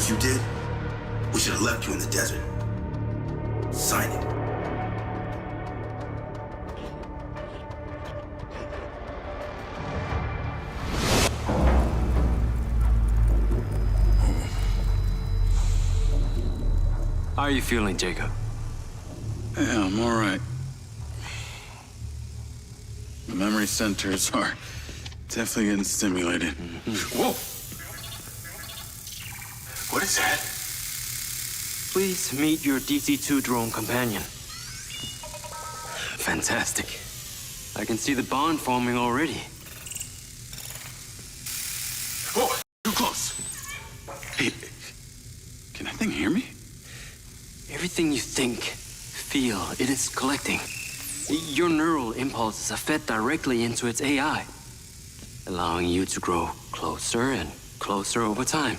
you did, we should have left you in the desert. Sign it. How are you feeling, Jacob? Yeah, I'm all right. The memory centers are definitely getting stimulated. Whoa! What is that? Please meet your DC-2 drone companion. Fantastic. I can see the bond forming already. Whoa! Too close! Hey, can that thing hear me? Everything you think, feel, it is collecting. Your neural impulses are fed directly into its AI, allowing you to grow closer and closer over time.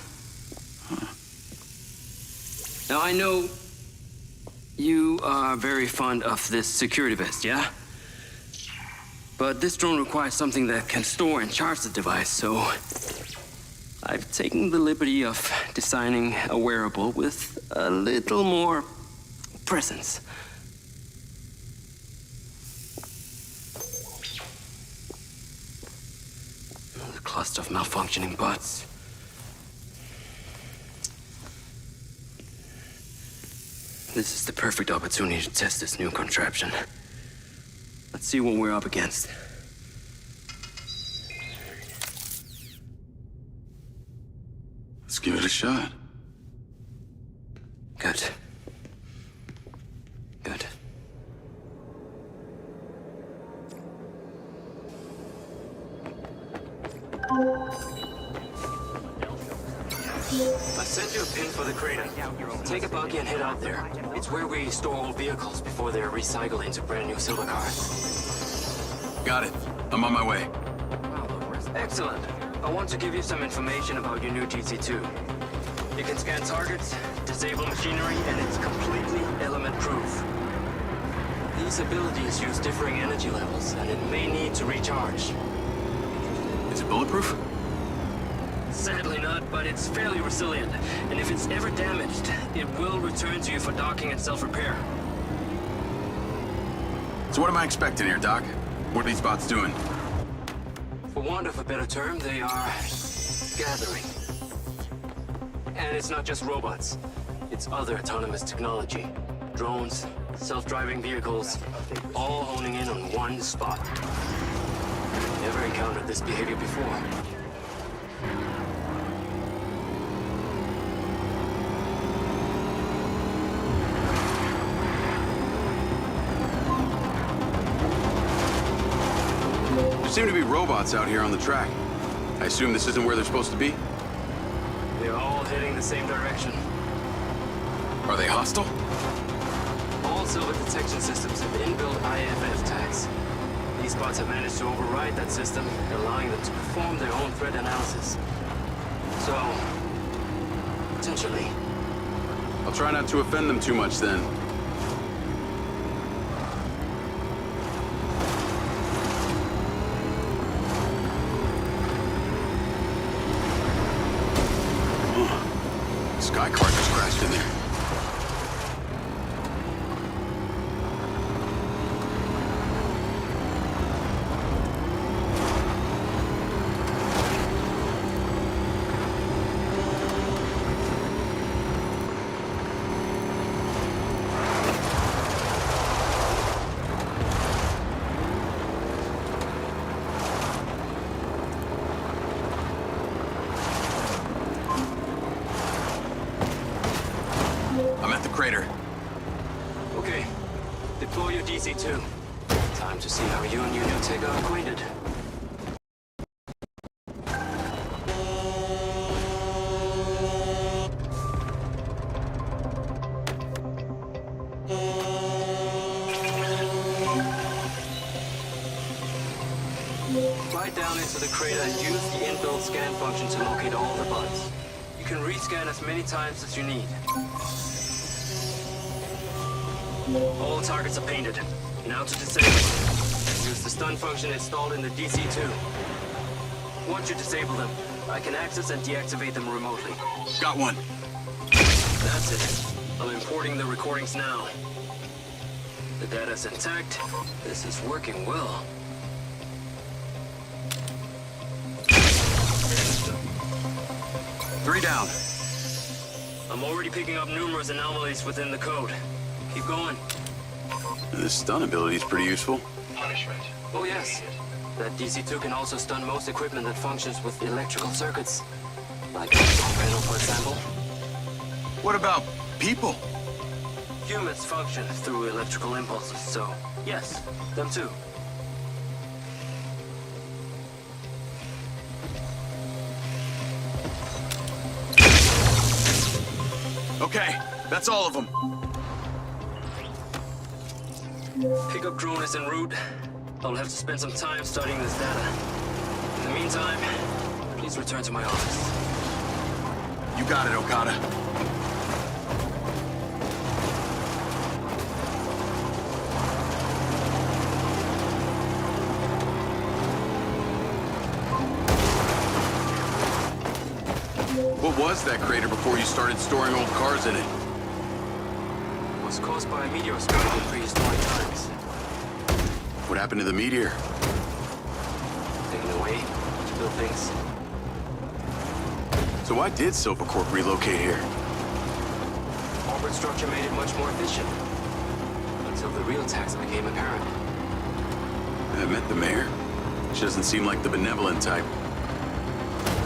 Huh. Now, I know you are very fond of this security vest, yeah? But this drone requires something that can store and charge the device, so I've taken the liberty of designing a wearable with a little more presence. A cluster of malfunctioning bots. This is the perfect opportunity to test this new contraption. Let's see what we're up against. Let's give it a shot. Good. Good. I sent you a pin for the crater. Take a buggy and head out there. It's where we store old vehicles before they're recycled into brand new silver cars. Got it. I'm on my way. Excellent. I want to give you some information about your new DC-2. You can scan targets, disable machinery, and it's completely element-proof. These abilities use differing energy levels, and it may need to recharge. Is it bulletproof? Sadly not, but it's fairly resilient. And if it's ever damaged, it will return to you for docking and self-repair. So what am I expecting here, Doc? What are these bots doing? For want of a better term, they are gathering. And it's not just robots. It's other autonomous technology. Drones, self-driving vehicles, all honing in on one spot. Never encountered this behavior before. There seem to be robots out here on the track. I assume this isn't where they're supposed to be? They're all heading the same direction. Are they hostile? All silver detection systems have inbuilt IFF tags. These bots have managed to override that system, allowing them to perform their own threat analysis. So, potentially. I'll try not to offend them too much then. Sky car just crashed in there. I'm at the crater. Okay, deploy your DC-2. Time to see how you and your new tech are acquainted. Slide down into the crater and use the inbuilt scan function to locate all the bugs. You can rescan as many times as you need. All targets are painted. Now to disable. Use the stun function installed in the DC-2. Once you disable them, I can access and deactivate them remotely. Got one. That's it. I'm importing the recordings now. The data's intact. This is working well. Three down. I'm already picking up numerous anomalies within the code. Keep going. This stun ability is pretty useful. Punishment. Oh yes. That DC-2 can also stun most equipment that functions with electrical circuits. Like a control panel, for example. What about people? Humans function through electrical impulses, so yes, them too. Okay, that's all of them. Pickup drone is en route. I'll have to spend some time studying this data. In the meantime, please return to my office. You got it, Okada. What was that crater before you started storing old cars in it? It was caused by a meteor strike in prehistoric times. What happened to the meteor? Taken away to build things. So why did Silvercorp relocate here? Corporate structure made it much more efficient. Until the real tax became apparent. I met the mayor. She doesn't seem like the benevolent type.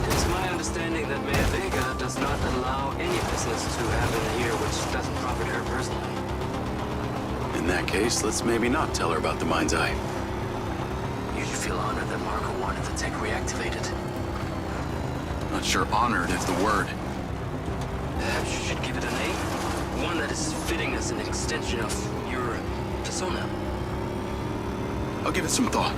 It's my understanding that Mayor Vega does not allow any business to happen here which doesn't profit her personally. In that case, let's maybe not tell her about the Mindseye. You should feel honored that Marco wanted the tech reactivated. Not sure honored is the word. Perhaps you should give it a name. One that is fitting as an extension of your persona. I'll give it some thought.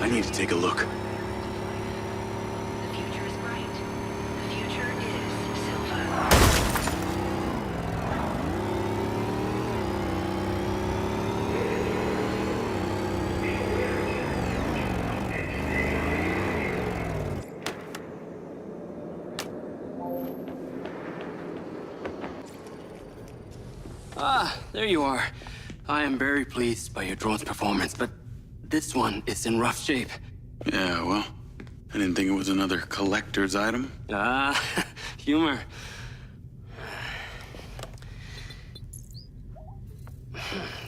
I need to take a look. The future is bright. The future is silver. Ah, there you are. I am very pleased by your drone's performance, but this one is in rough shape. Yeah, well, I didn't think it was another collector's item. Ah, humor.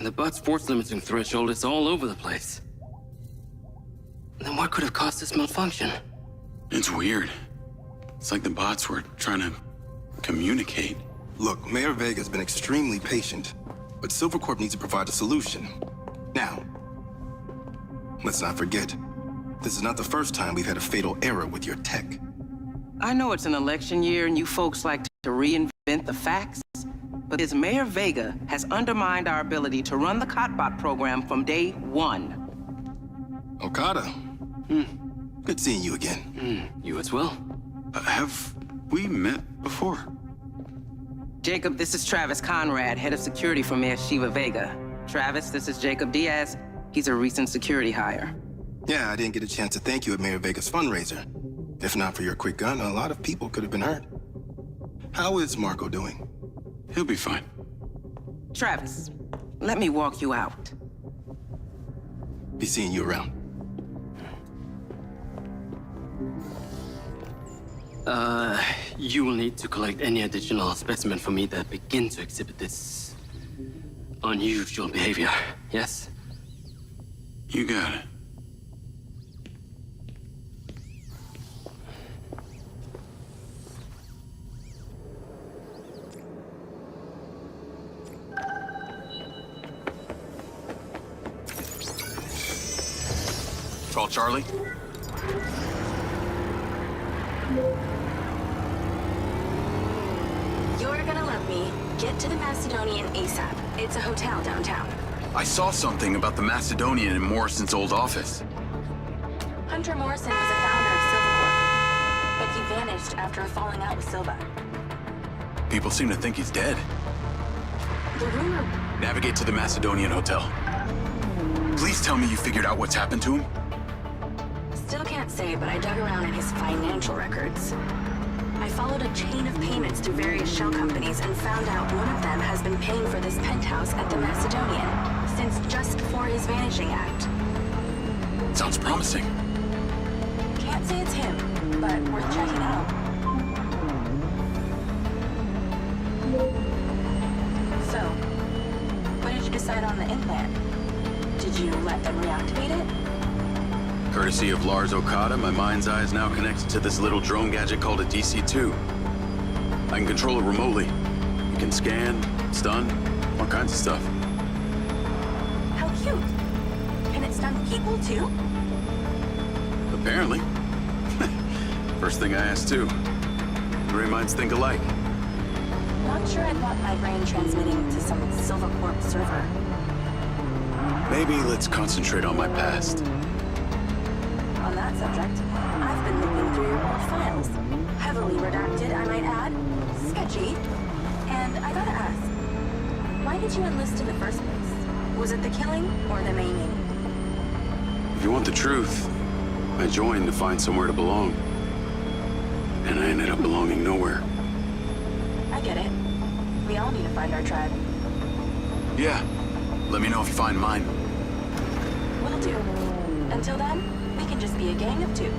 The butt's force limiting threshold is all over the place. Then what could have caused this malfunction? It's weird. It's like the bots were trying to communicate. Look, Mayor Vega's been extremely patient, but Silvercorp needs to provide a solution. Now, let's not forget, this is not the first time we've had a fatal error with your tech. I know it's an election year and you folks like to reinvent the facts, but this Mayor Vega has undermined our ability to run the Cotbot program from day one. Okada. Good seeing you again. You as well. Have we met before? Jacob, this is Travis Conrad, head of security for Mayor Shiva Vega. Travis, this is Jacob Diaz. He's a recent security hire. Yeah, I didn't get a chance to thank you at Mayor Vega's fundraiser. If not for your quick gun, a lot of people could have been hurt. How is Marco doing? He'll be fine. Travis, let me walk you out. Be seeing you around. you will need to collect any additional specimen for me that begin to exhibit this unusual behavior, yes? You got it. Call Charlie. You're gonna love me. Get to the Macedonian ASAP. It's a hotel downtown. I saw something about the Macedonian in Morrison's old office. Hunter Morrison was a founder of Silvercorp, but he vanished after a falling out with Silva. People seem to think he's dead. The rumor... Navigate to the Macedonian hotel. Please tell me you figured out what's happened to him. Still can't say, but I dug around in his financial records. I followed a chain of payments through various shell companies and found out one of them has been paying for this penthouse at the Macedonian since just before his vanishing act. Sounds promising. Can't say it's him, but worth checking out. So, what did you decide on the implant? Did you let them reactivate it? Courtesy of Lars Okada, my mind's eye is now connected to this little drone gadget called a DC-2. I can control it remotely. It can scan, stun, all kinds of stuff. How cute. Can it stun people too? Apparently. First thing I asked too. Brain minds think alike. Not sure I'd want my brain transmitting to some Silvercorp server. Maybe let's concentrate on my past. On that subject, I've been looking through your old files. Heavily redacted, I might add. Sketchy. And I gotta ask, why did you enlist in the first place? Was it the killing or the maiming? If you want the truth, I joined to find somewhere to belong. And I ended up belonging nowhere. I get it. We all need to find our tribe. Yeah. Let me know if you find mine. Will do. Until then, we can just be a gang of two.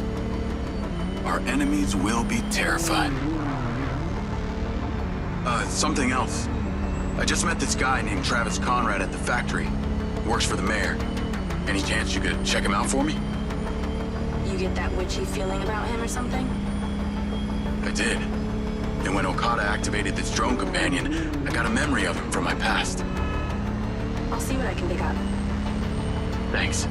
Our enemies will be terrified. Something else. I just met this guy named Travis Conrad at the factory. He works for the mayor. Any chance you could check him out for me? You get that witchy feeling about him or something? I did. And when Okada activated this drone companion, I got a memory of him from my past. I'll see what I can dig up. Thanks.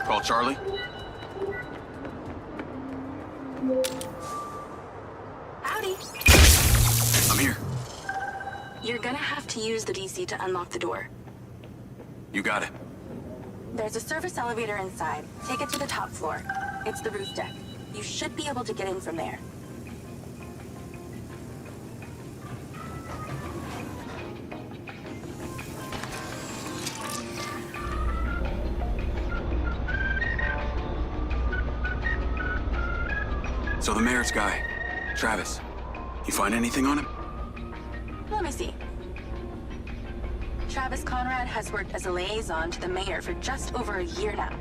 Call Charlie. Howdy. I'm here. You're gonna have to use the DC to unlock the door. You got it. There's a service elevator inside. Take it to the top floor. It's the roof deck. You should be able to get in from there. So the mayor's guy, Travis, you find anything on him? Let me see. Travis Conrad has worked as a liaison to the mayor for just over a year now.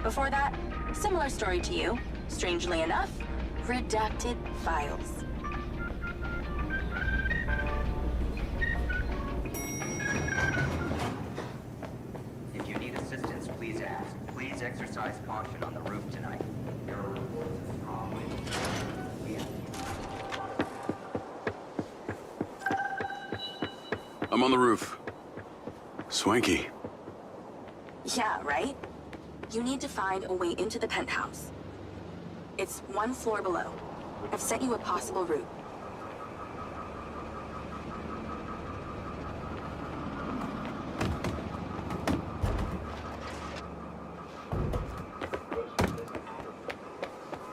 Before that, similar story to you, strangely enough, redacted files. If you need assistance, please ask. Please exercise caution on the roof tonight. There are reports of strong winds. We have I'm on the roof. Swanky. Yeah, right? You need to find a way into the penthouse. It's one floor below. I've sent you a possible route.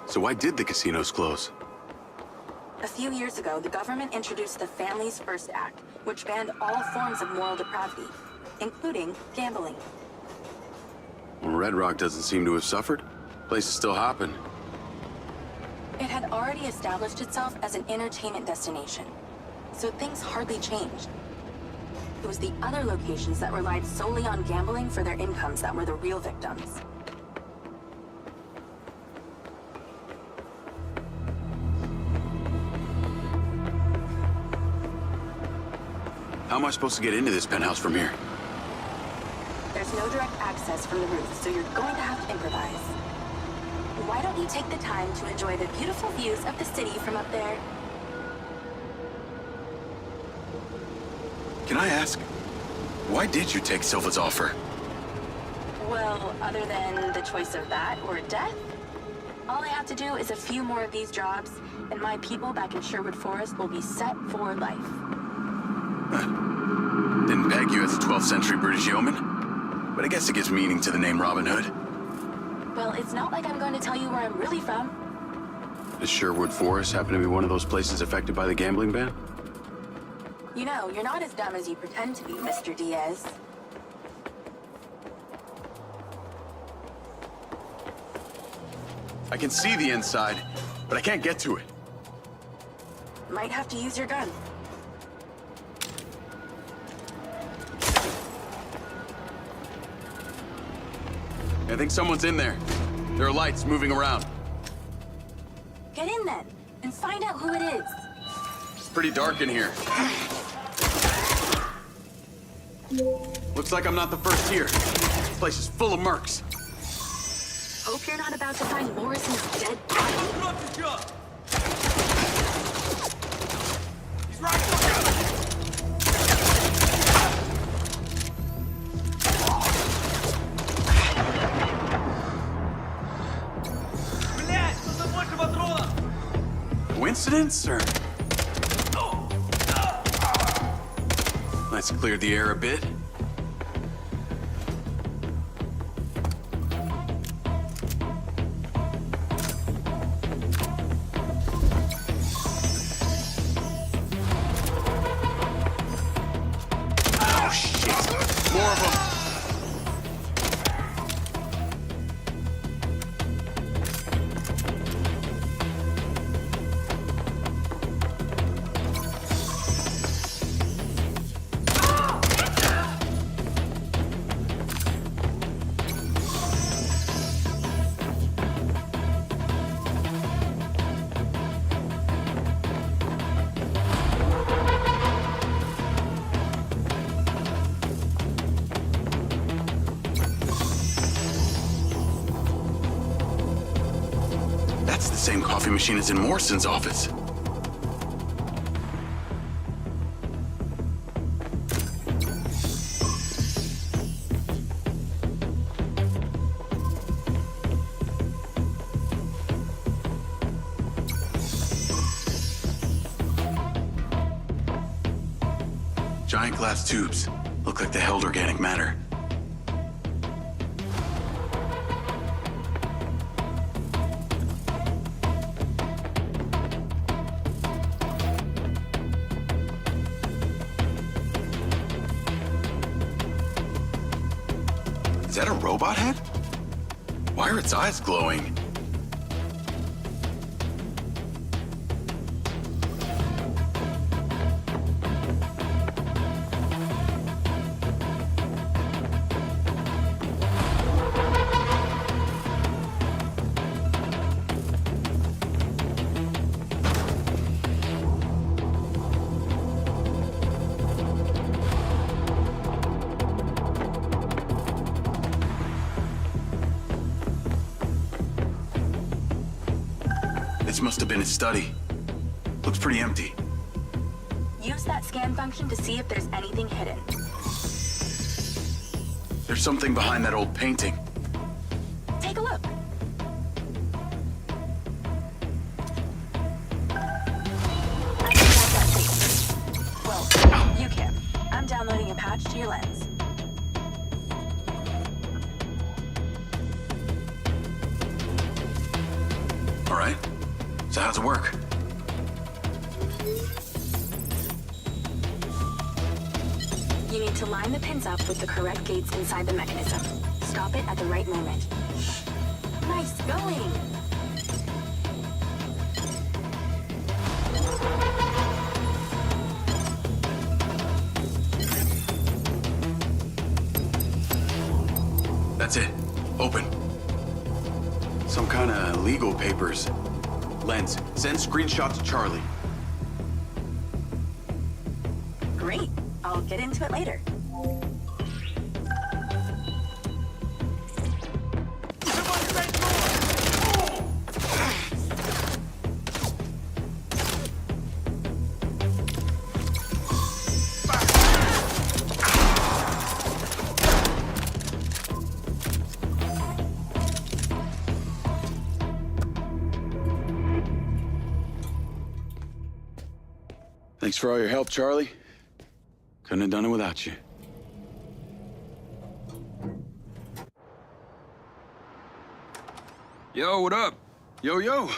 So why did the casinos close? A few years ago, the government introduced the Family's First Act, which banned all forms of moral depravity, including gambling. Well, Red Rock doesn't seem to have suffered. Place is still hopping. It had already established itself as an entertainment destination, so things hardly changed. It was the other locations that relied solely on gambling for their incomes that were the real victims. How am I supposed to get into this penthouse from here? There's no direct access from the roof, so you're going to have to improvise. Why don't you take the time to enjoy the beautiful views of the city from up there? Can I ask, why did you take Silva's offer? Well, other than the choice of that or death, all I have to do is a few more of these jobs, and my people back in Sherwood Forest will be set for life. Didn't peg you as a 12th century British yeoman, but I guess it gives meaning to the name Robin Hood. Well, it's not like I'm going to tell you where I'm really from. Does Sherwood Forest happen to be one of those places affected by the gambling ban? You know, you're not as dumb as you pretend to be, Mr. Diaz. I can see the inside, but I can't get to it. Might have to use your gun. I think someone's in there. There are lights moving around. Get in then, and find out who it is. It's pretty dark in here. Looks like I'm not the first here. This place is full of mercs. Hope you're not about to find Morrison's dead body. He's right. Coincidence, or? Let's clear the air a bit. Oh, shit. More of them. That's the same coffee machine as in Morrison's office. Giant glass tubes. Look like they held organic matter. Is that a robot head? Why are its eyes glowing? This must have been his study. Looks pretty empty. Use that scan function to see if there's anything hidden. There's something behind that old painting. Take a look. I can track that safe. Well, you can. I'm downloading a patch to your lens. All right. So how's it work? You need to line the pins up with the correct gates inside the mechanism. Stop it at the right moment. Nice going! That's it. Open. Some kind of legal papers. Lens, send screenshot to Charlie. Great. I'll get into it later. Thanks for all your help, Charlie. Couldn't have done it without you. Yo, what up? Yo, yo.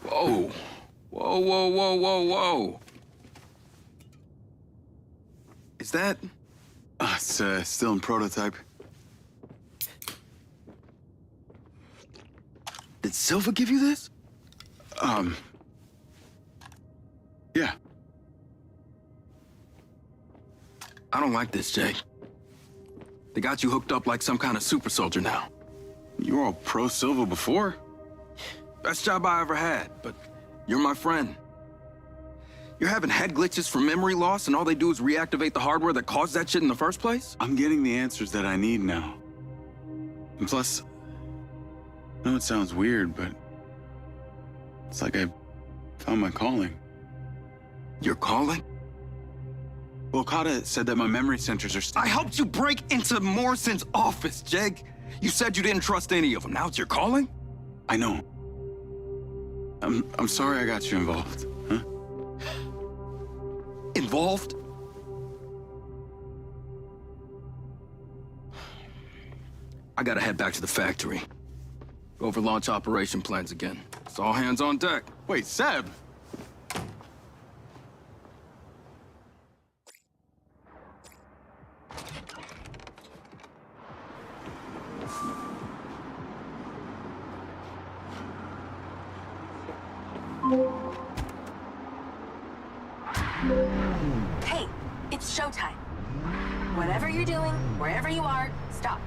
Whoa. Whoa, whoa, whoa, whoa, whoa. Is that... It's still in prototype. Did Silva give you this? Yeah. I don't like this, Jay. They got you hooked up like some kind of super soldier now. You were all pro-Silva before? Best job I ever had, but you're my friend. You're having head glitches from memory loss and all they do is reactivate the hardware that caused that shit in the first place? I'm getting the answers that I need now. And plus, I know it sounds weird, but it's like I found my calling. Your calling? Well, Okada said that my memory centers are I helped you break into Morrison's office, Jeg. You said you didn't trust any of them. Now it's your calling? I know. I'm sorry I got you involved, huh? Involved? I gotta head back to the factory. Go over launch operation plans again. It's all hands on deck. Wait, Seb! Hey, it's showtime. Whatever you're doing, wherever you are, stop.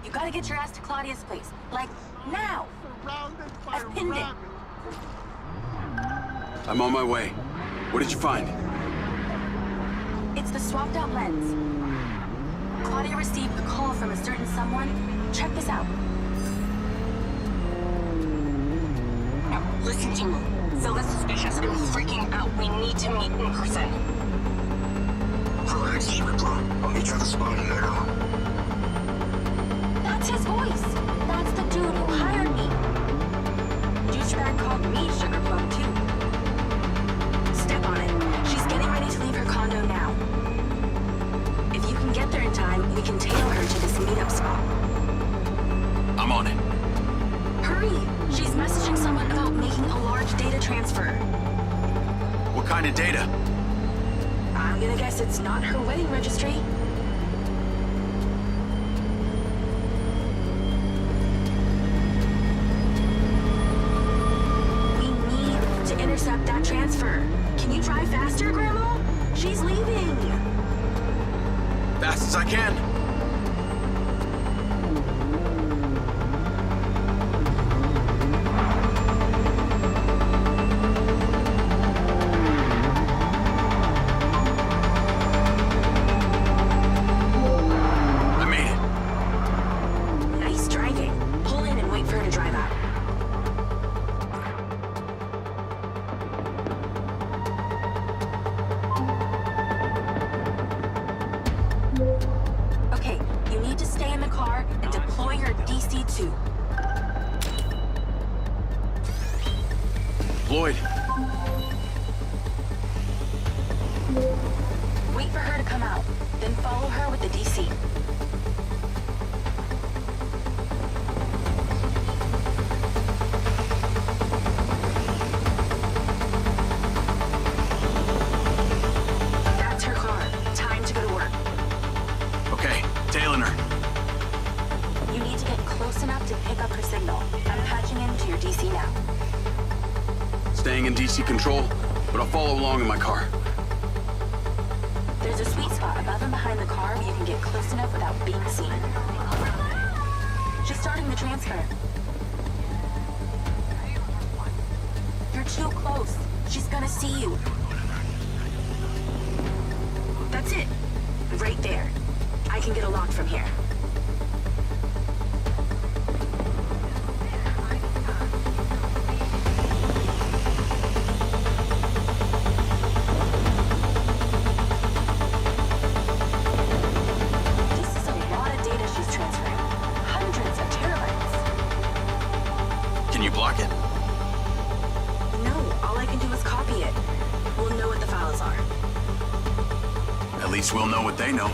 You gotta get your ass to Claudia's place. Like, now! I've pinned it. I'm on my way. What did you find? It's the swapped out lens. Claudia received a call from a certain someone. Check this out. Now, listen to me. Silva's suspicious and freaking out. We need to meet in person. Relax, Sugar Plum. I'll meet you at the spot in Nero. That's his voice. That's the dude who hired me. Douchebag called me Sugar Plum, too. Step on it. She's getting ready to leave her condo now. If you can get there in time, we can tail her to this meetup spot. I'm on it. Hurry! She's messaging someone about making a large data transfer. What kind of data? I'm gonna guess it's not her wedding registry. We need to intercept that transfer. Can you drive faster, Grandma? She's leaving. Fast as I can. too. Lloyd, Wait for her to come out, then follow her with the DC. That's her car. Time to go to work. okay, tailing her. You need to get close enough to pick up her signal. I'm patching into your DC now. Staying in DC control, but I'll follow along in my car. There's a sweet spot above and behind the car where you can get close enough without being seen. She's starting the transfer. You're too close. She's gonna see you. That's it. Right there. I can get a lock from here. This is a lot of data she's transferring. Hundreds of terabytes. Can you block it? No, all I can do is copy it. We'll know what the files are. At least we'll know what they know.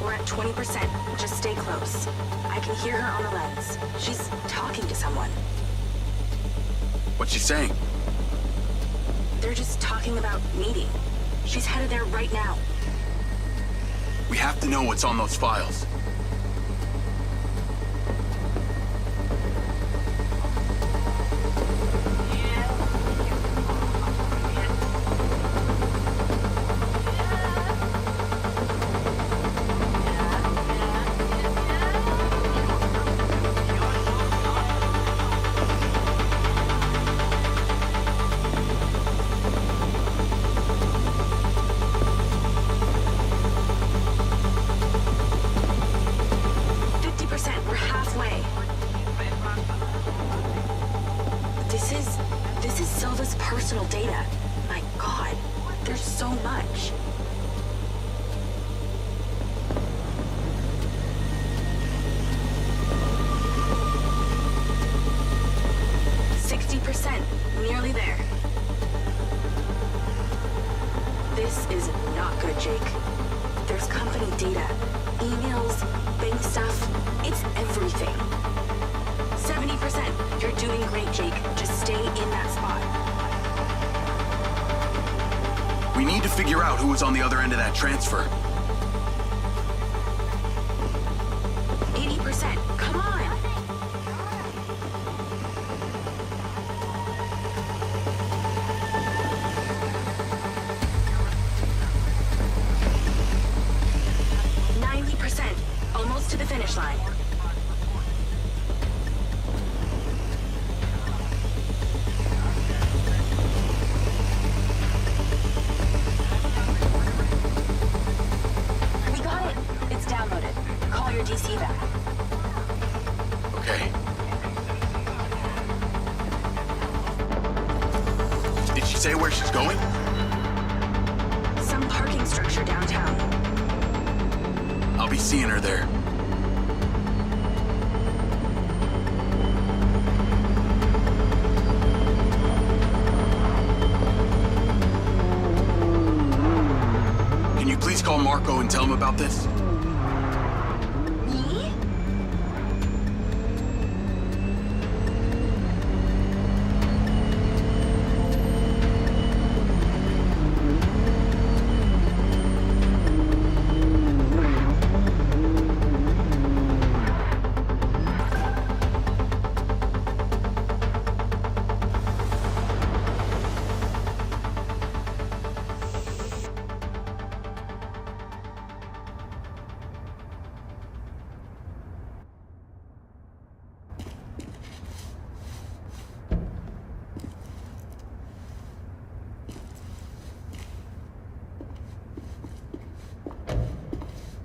We're at 20%. Just stay close. I can hear her on the lens. She's talking to someone. What's she saying? They're just talking about meeting. She's headed there right now. We have to know what's on those files. This is Silva's personal data. My God, there's so much. Nearly there. This is not good, Jake. There's company data, emails, bank stuff. It's everything. 70%. You're doing great, Jake. Just stay in that spot. We need to figure out who was on the other end of that transfer. 80%. Come on. Almost to the finish line. We got it. It's downloaded. Call your DC back. Okay. Did she say where she's going? Some parking structure downtown. I'll be seeing her there. Can you please call Marco and tell him about this? Me?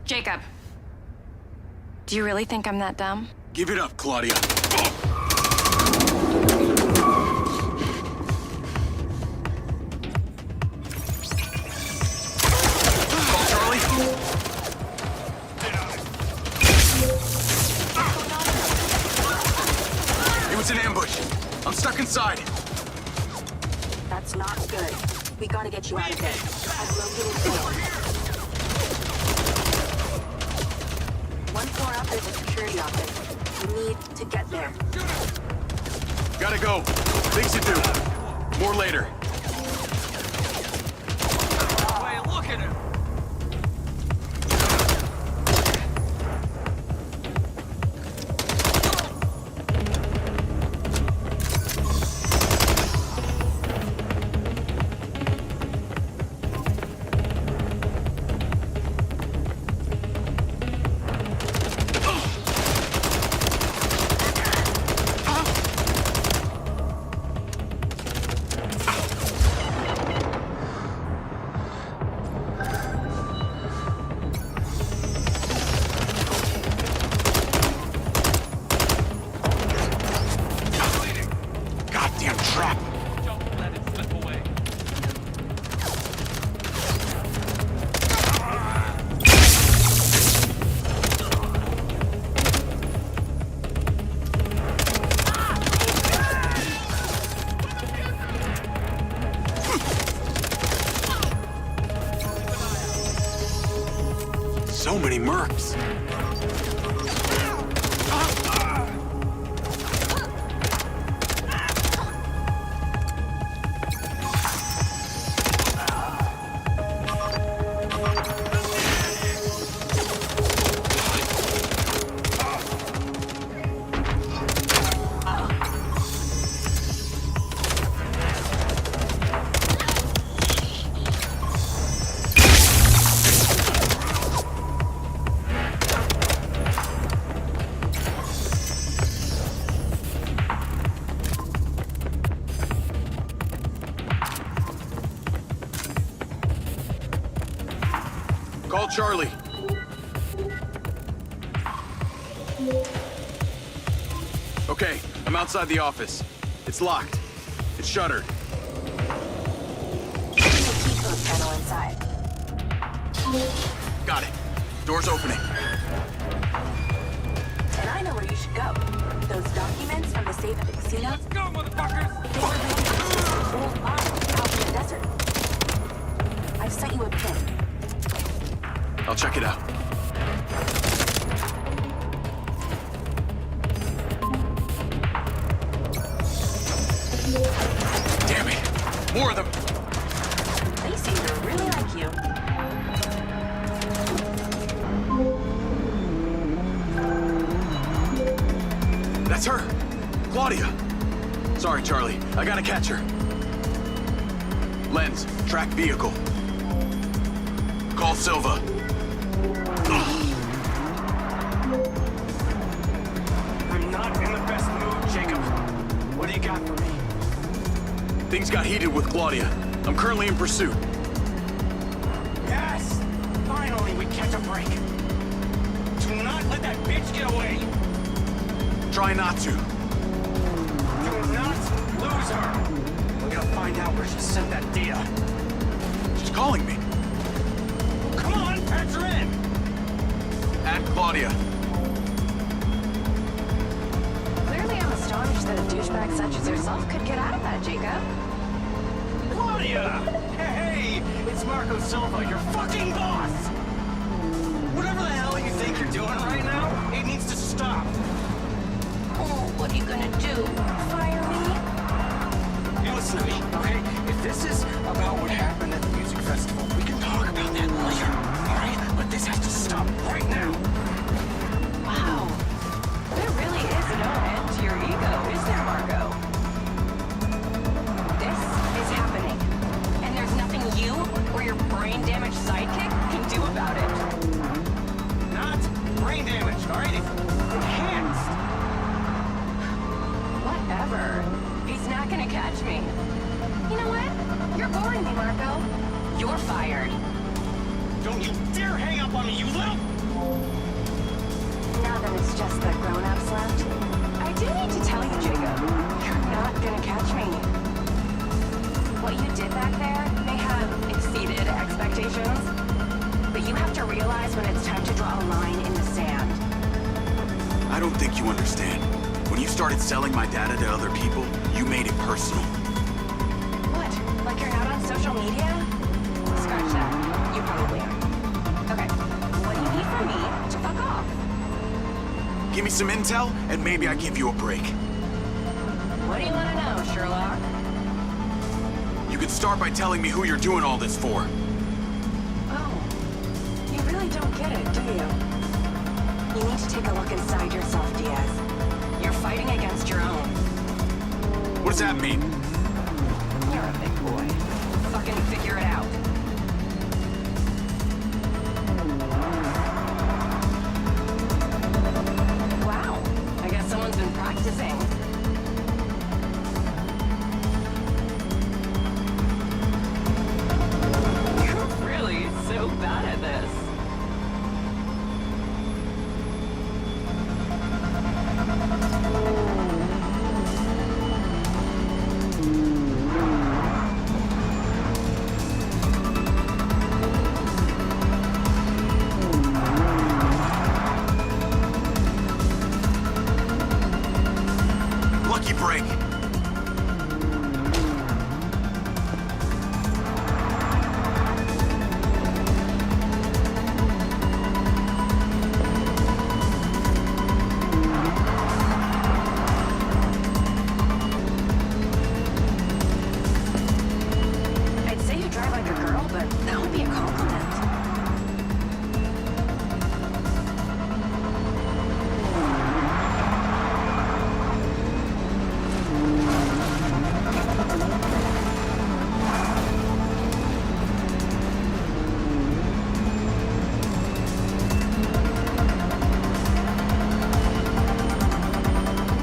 Jacob. Do you really think I'm that dumb? Give it up, Claudia. Call Charlie. That's not good. We gotta get you out of here. I've located Phil. One floor up, there's a security office. We need to get there. Gotta go. Things to do. More later. Hey, look at him! So many mercs. Call Charlie. Okay, I'm outside the office. It's locked. It's shuttered. There's a key code panel inside. Got it. Door's opening. And I know where you should go. Those documents from the safe at the casino, Let's go, motherfuckers! they were linked to this old mine out in the desert. I've sent you a pin. I'll check it out. Damn it! More of them! They seem to really like you. That's her! Claudia! Sorry, Charlie. I gotta catch her. Lens, track vehicle. Call Silva. I'm not in the best mood, Jacob. What do you got for me? Things got heated with Claudia. I'm currently in pursuit. Yes! Finally, we catch a break. Do not let that bitch get away. Try not to. Do not lose her. We're gonna find out where she sent that data. She's calling me. Come on, patch her in. At Claudia. Clearly, I'm astonished that a douchebag such as yourself could get out of that, Jacob. Claudia! Hey, it's Marco Silva, your fucking boss! Whatever the hell you think you're doing right now, it needs to stop. Oh, what are you gonna do? Fire me? You listen to me, okay? If this is about what happened at the music festival, we can talk about that later, alright? But this has to stop right now. Wow. There really is no end to your ego, is there, Marco? This is happening. And there's nothing you or your brain-damaged sidekick can do about it. Not brain damage, alright? Enhanced. Whatever. He's not gonna catch me. You know what? You're boring me, Marco. You're fired. Don't you dare hang up on me, you little... Now that it's just the grown-ups left. I do need to tell you, Jacob. You're not gonna catch me. What you did back there may have exceeded expectations, but you have to realize when it's time to draw a line in the sand. I don't think you understand. When you started selling my data to other people, you made it personal. What? social media? Scratch that. You probably are. Okay, what do you need from me to fuck off? Give me some intel, and maybe I give you a break. What do you want to know, Sherlock? You could start by telling me who you're doing all this for. Oh, you really don't get it, do you? You need to take a look inside yourself, Diaz. You're fighting against your own. What does that mean? You're a big boy. Fucking figure it out. Wow, I guess someone's been practicing. You're really so bad at this. Lucky break. I'd say you drive like a girl, but that would be a compliment.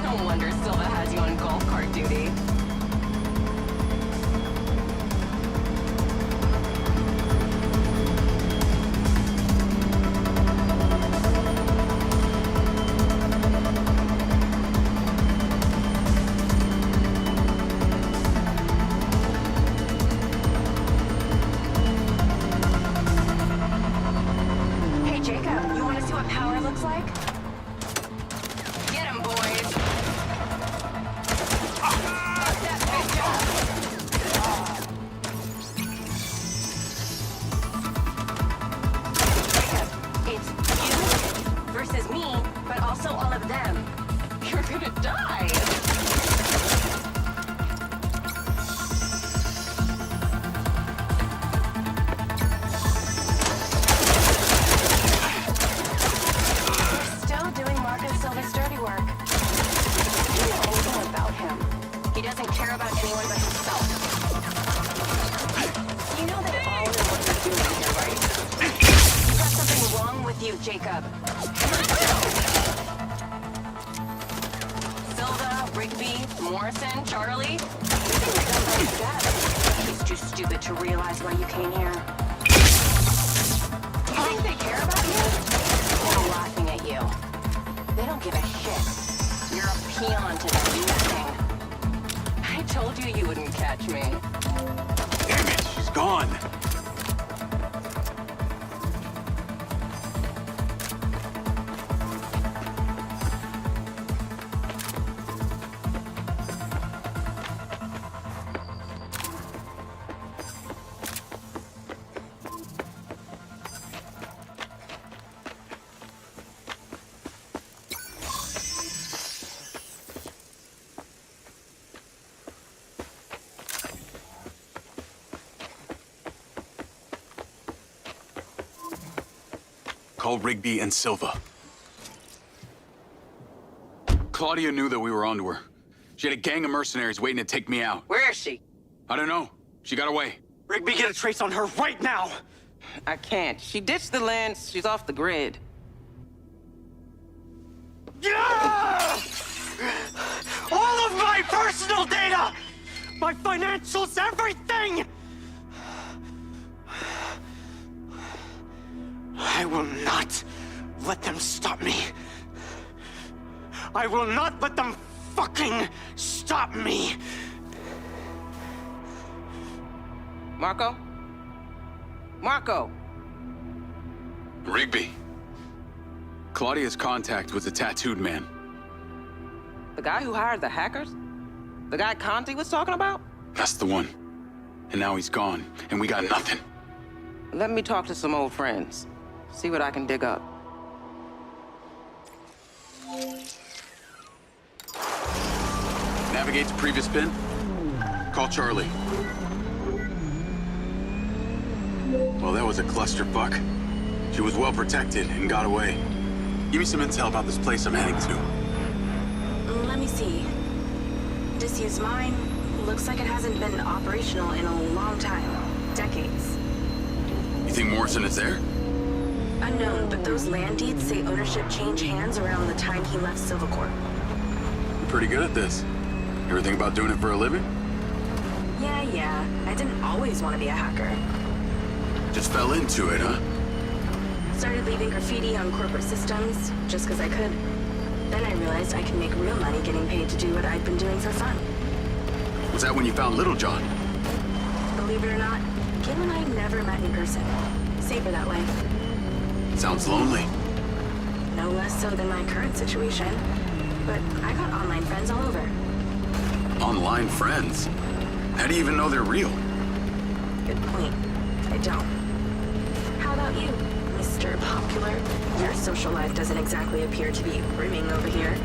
No wonder Silva has you on golf cart duty. Hey, Jacob, you want to see what power looks like? Get him, boys! Fuck that bitch up! Jacob, it's you versus me, but also all of them. You're gonna die! Still doing Marcus Silva's dirty work. You know anything about him? He doesn't care about anyone but himself. You know that all of what you're doing here, right? You've got something wrong with you, Jacob. Silva, Rigby, Morrison, Charlie. You think you're done by death. He's too stupid to realize why you came here. You think they care about you? They're laughing at you. They don't give a shit. You're a peon to them, nothing. I told you you wouldn't catch me. Damn it, she's gone. Call Rigby and Silva. Claudia knew that we were onto her. She had a gang of mercenaries waiting to take me out. Where is she? I don't know. She got away. Rigby, get a trace on her right now! I can't. She ditched the land. She's off the grid. Yeah! All of my personal data! My financials, everything! I will not let them stop me. I will not let them fucking stop me. Marco? Marco! Rigby. Claudia's contact was a tattooed man. The guy who hired the hackers? The guy Conti was talking about? That's the one. and now he's gone, and we got nothing. Let me talk to some old friends. See what I can dig up. Navigate to previous pin. Call Charlie. Well, that was a clusterfuck. She was well protected and got away. Give me some intel about this place I'm heading to. Let me see. Disused mine. Looks like it hasn't been operational in a long time. Decades. You think Morrison is there? Unknown, but those land deeds say ownership changed hands around the time he left Silvercorp. You're pretty good at this. You ever think about doing it for a living? Yeah. I didn't always want to be a hacker. Just fell into it, huh? Started leaving graffiti on corporate systems, just because I could. Then I realized I could make real money getting paid to do what I'd been doing for fun. Was that when you found Little John? Believe it or not, Gil and I never met in person. Safer that way. Sounds lonely. No less so than my current situation. But I got online friends all over. Online friends? How do you even know they're real? Good point. I don't. How about you, Mr. Popular? Your social life doesn't exactly appear to be brimming over here.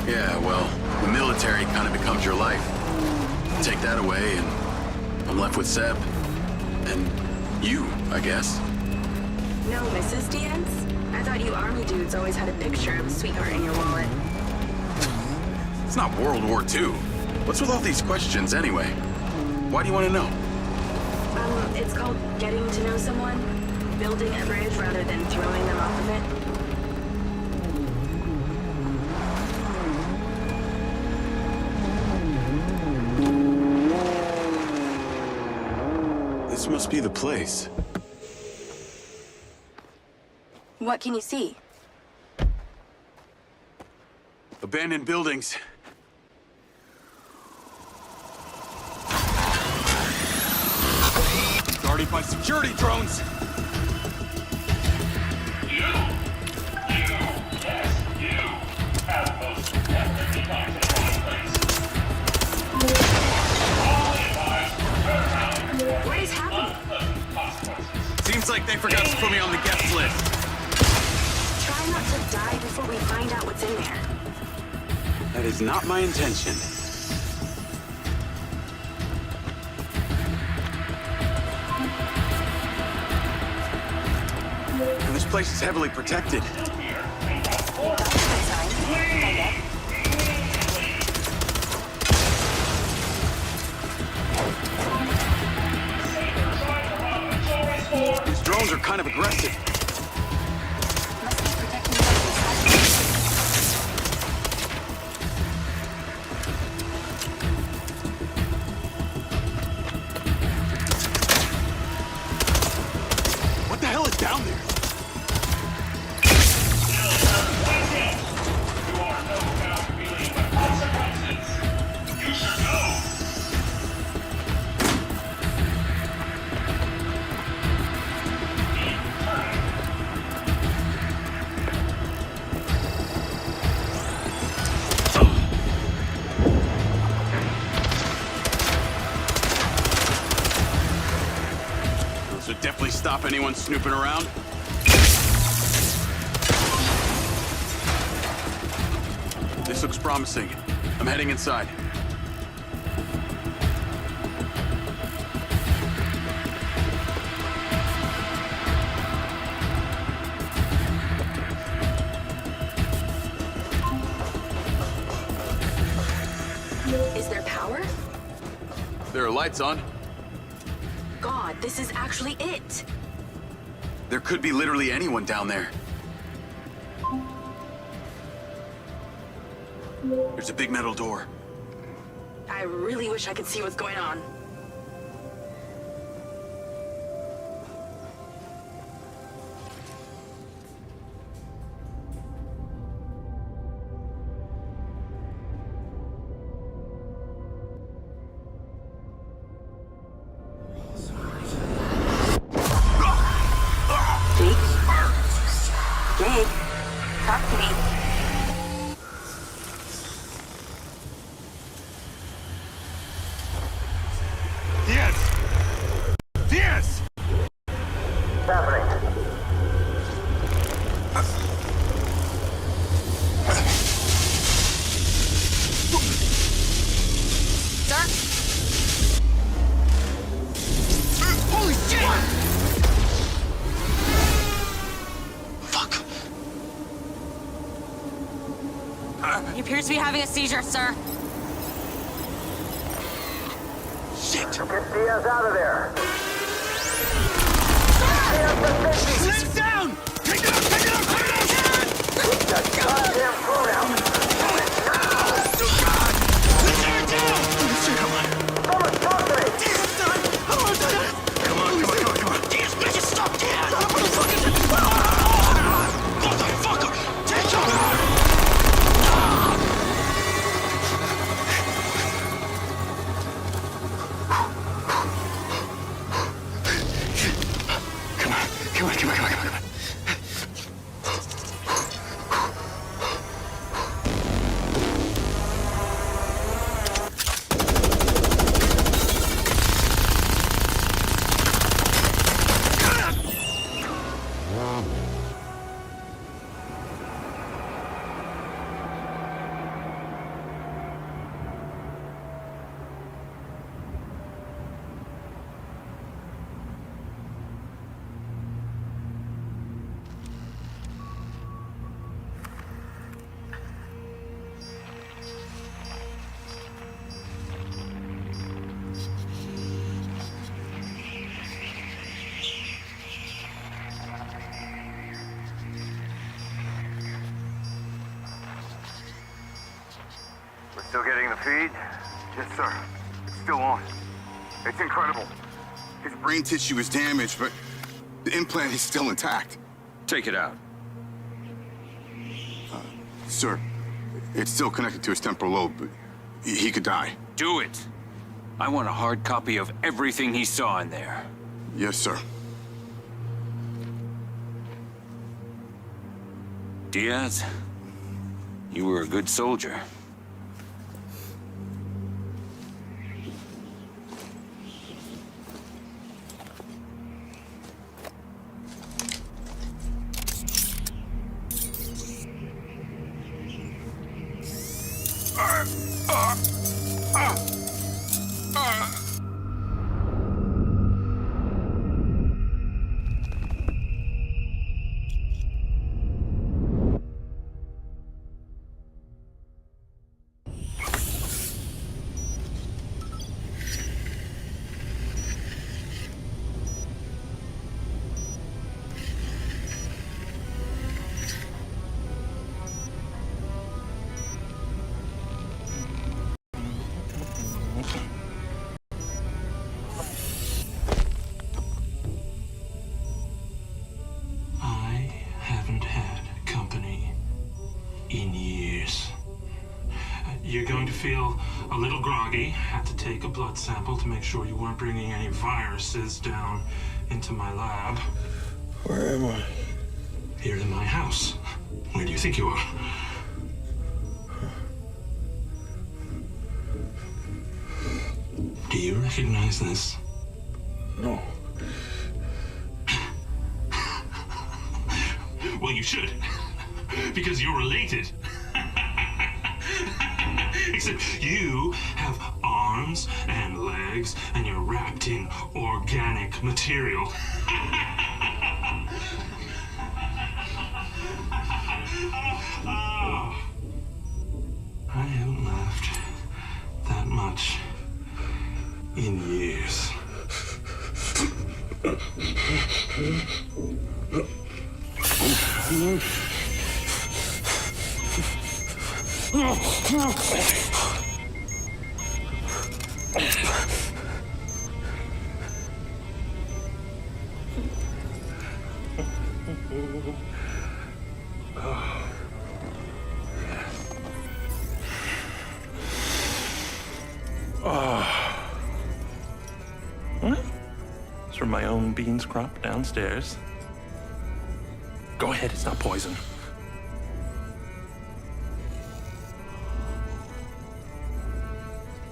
Yeah, well, the military kind of becomes your life. Take that away, and I'm left with Seb. And you, I guess. No Mrs. Diaz? I thought you army dudes always had a picture of a sweetheart in your wallet. It's not World War II. What's with all these questions, anyway? Why do you want to know? It's called getting to know someone. Building a bridge rather than throwing them off of it. This must be the place. What can you see? Abandoned buildings. Guarded by security drones. What is happening? Seems like they forgot to put me on the guest list. Try not to die before we find out what's in there. That is not my intention. And this place is heavily protected. These drones are kind of aggressive. What the hell is down there? Definitely stop anyone snooping around. This looks promising. I'm heading inside. Is there power? There are lights on. God, this is actually it. There could be literally anyone down there. There's a big metal door. I really wish I could see what's going on. Jake, talk to me. Diaz! Diaz! What's happening? Sir? Holy shit! Fuck. He appears to be having a seizure, sir. Shit. Get Diaz out of there. Sit down! Take it out! Take it out! Take it out! Put that goddamn phone out. Let's tear it down! Come on. Someone talk to me. Come on. Diaz, make it stop, Diaz! Motherfucker! Take cover! Come on. We're still getting the feed? Yes, sir. It's still on. It's incredible. His brain tissue is damaged, but the implant is still intact. Take it out. Sir, it's still connected to his temporal lobe, but he could die. Do it. I want a hard copy of everything he saw in there. Yes, sir. Diaz, you were a good soldier. You're going to feel a little groggy. Have to take a blood sample to make sure you weren't bringing any viruses down into my lab. Where am I? Here in my house. Where do you think you are? Do you recognize this? No. Well, you should. Because you're related. Except you have arms and legs, and you're wrapped in organic material. I haven't laughed that much in years. It's from my own beans crop downstairs. Go ahead, it's not poison.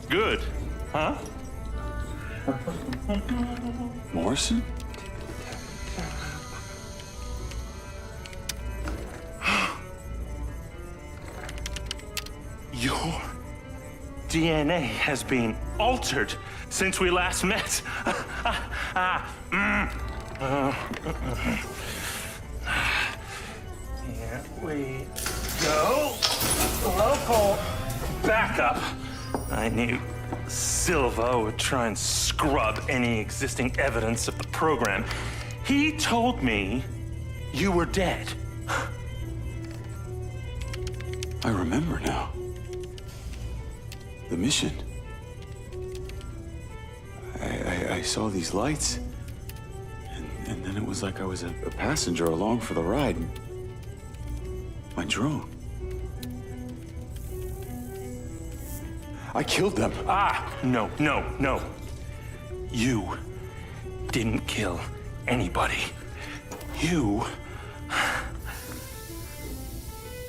Good, huh? Morrison? Your DNA has been altered since we last met. Here we go. Local backup. I knew Silva would try and scrub any existing evidence of the program. He told me you were dead. I remember now. The mission. I saw these lights, and then it was like I was a passenger along for the ride. My drone. I killed them. No. You didn't kill anybody. You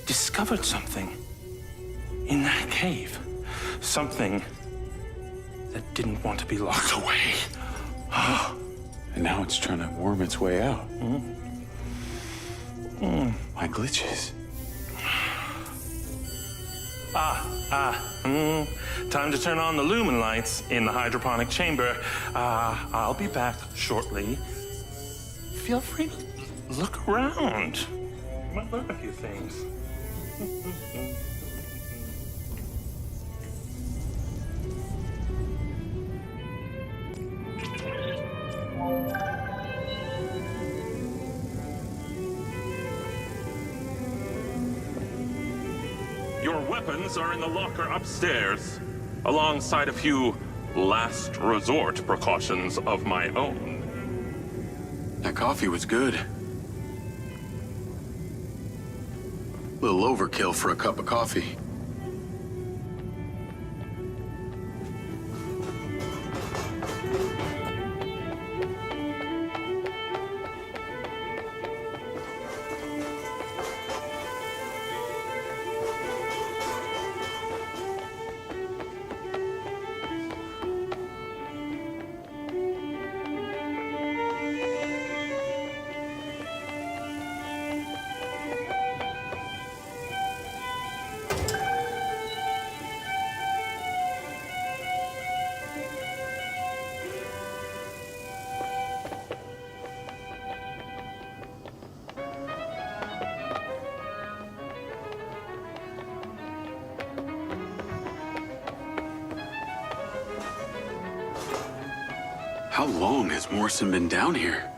discovered something in that cave. Something that didn't want to be locked away. And now it's trying to worm its way out. My glitches. Time to turn on the lumen lights in the hydroponic chamber. I'll be back shortly. Feel free to look around. You might learn a few things. Your weapons are in the locker upstairs, alongside a few last resort precautions of my own. That coffee was good. Little overkill for a cup of coffee. How long has Morrison been down here?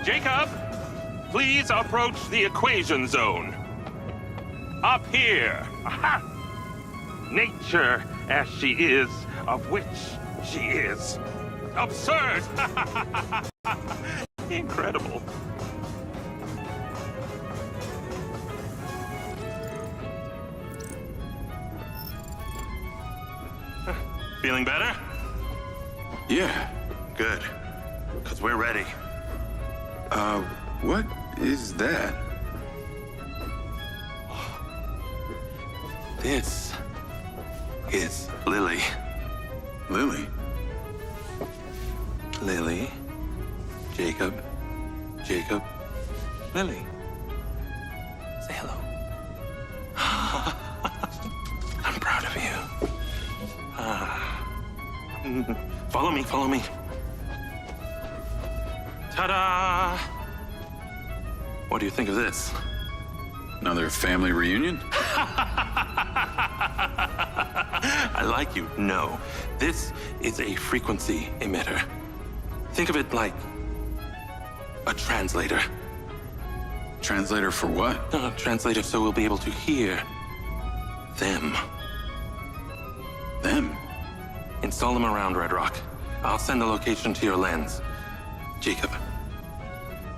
Jacob, please approach the equation zone. Up here. Aha! Nature as she is, of which she is. Absurd! Incredible. Feeling better? Yeah. Good. Because we're ready. What is that? This is Lily. Lily? Lily. Jacob. Jacob. Lily. Say hello. I'm proud of you. Follow me, follow me. Ta-da! What do you think of this? Another family reunion? I like you. No, this is a frequency emitter. Think of it like a translator. Translator for what? Translator so we'll be able to hear them. Them? Install them around Red Rock. I'll send the location to your lens. Jacob,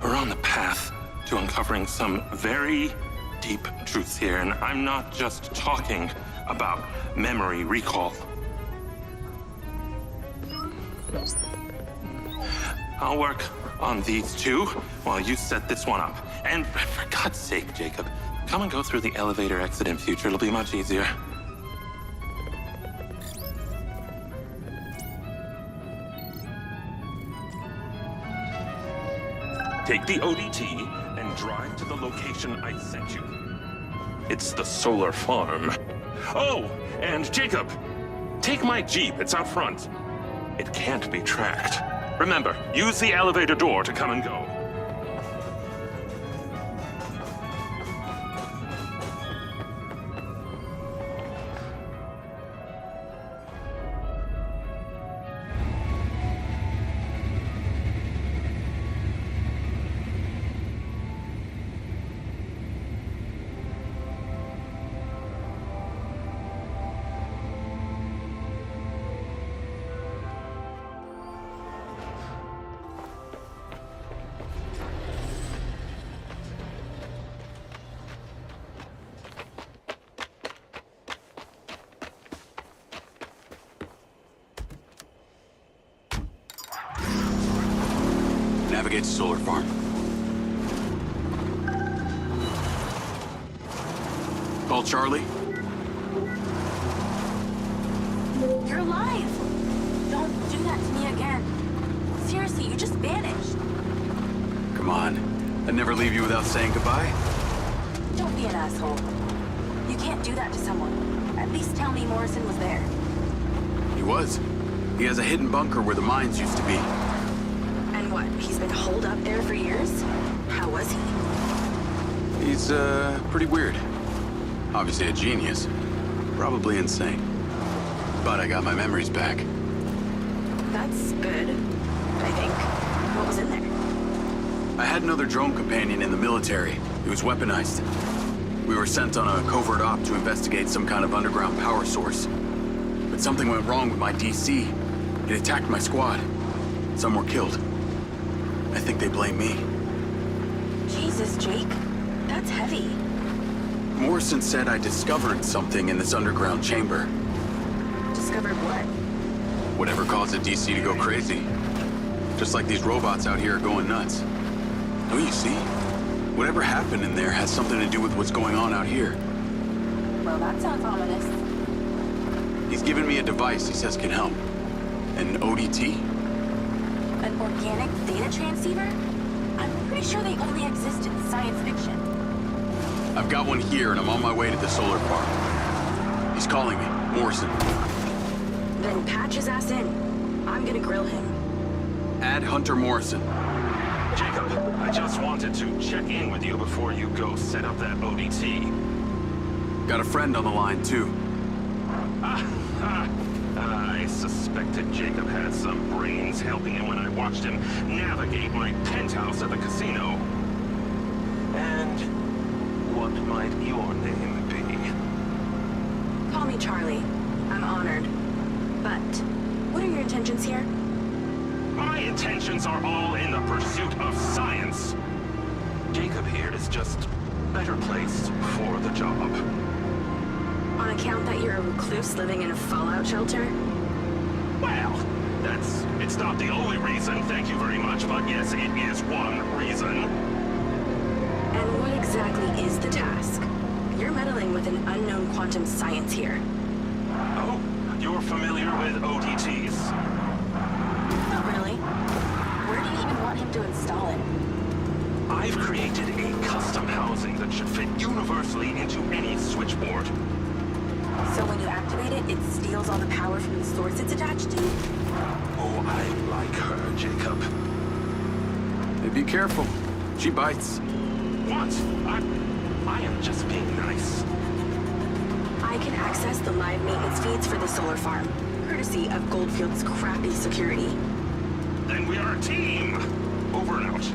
we're on the path to uncovering some very deep truths here, and I'm not just talking about memory recall. I'll work on these two while you set this one up. And for God's sake, Jacob, Come and go through the elevator exit in future. It'll be much easier. Take the ODT and drive to the location I sent you. It's the solar farm. Oh, and Jacob, take my Jeep. It's out front. It can't be tracked. Remember, use the elevator door to come and go. Navigate to solar farm. Call Charlie. You're alive! Don't do that to me again. Seriously, you just vanished. Come on. I'd never leave you without saying goodbye. Don't be an asshole. You can't do that to someone. At least tell me Morrison was there. He was. He has a hidden bunker where the mines used to be. And what, he's been holed up there for years? How was he? He's, pretty weird. Obviously a genius. Probably insane. But I got my memories back. That's good, I think. What was in there? I had another drone companion in the military. He was weaponized. We were sent on a covert op to investigate some kind of underground power source. But something went wrong with my DC. It attacked my squad. Some were killed. I think they blame me. Jesus, Jake. That's heavy. Morrison said I discovered something in this underground chamber. Discovered what? Whatever caused the DC to go crazy. Just like these robots out here are going nuts. Don't you see? Whatever happened in there has something to do with what's going on out here. Well, that sounds ominous. He's given me a device he says can help. An ODT? An organic data transceiver? I'm pretty sure they only exist in science fiction. I've got one here and I'm on my way to the solar farm. He's calling me, Morrison. Then patch his ass in. I'm gonna grill him. Add Hunter Morrison. Jacob, I just wanted to check in with you before you go set up that ODT. Got a friend on the line, too. I suspected Jacob had some brains helping him when I watched him navigate my penthouse at the casino. And what might your name be? Call me Charlie. I'm honored. But what are your intentions here? My intentions are all in the pursuit of science. Jacob here is just better placed for the job. On account that you're a recluse living in a fallout shelter? Well, it's not the only reason, thank you very much, but yes, it is one reason. And what exactly is the task? You're meddling with an unknown quantum science here. Oh, you're familiar with ODTs? Not really. Where do you even want him to install it? I've created a custom housing that should fit universally into any switchboard. So when you activate it, it steals all the power from the source it's attached to? Oh, I like her, Jacob. Hey, be careful. She bites. What? I am just being nice. I can access the live maintenance feeds for the solar farm, courtesy of Goldfield's crappy security. Then we are a team! Over and out.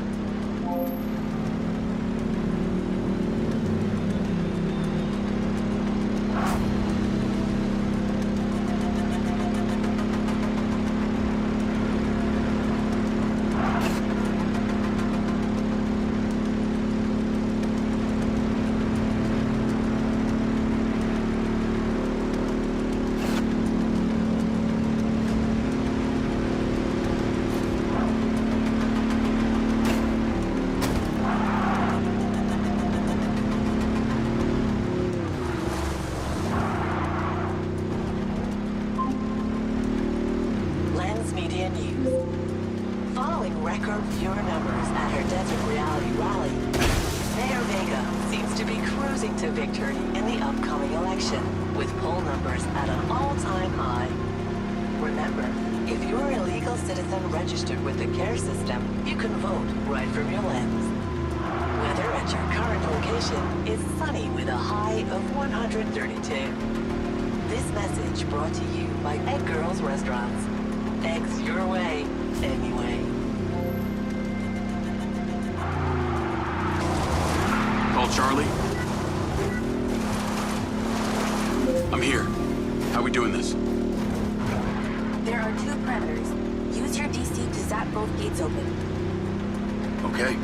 selling record viewer numbers at her Desert Reality rally, Mayor Vega seems to be cruising to victory in the upcoming election, with poll numbers at an all-time high. Remember, if you're a legal citizen registered with the care system, you can vote right from your lens. Weather at your current location is sunny with a high of 132. This message brought to you by Egg Girls Restaurants. Eggs your way, anyway. Call Charlie. I'm here. How we doing this? There are 2 parameters. Use your DC to zap both gates open. Okay.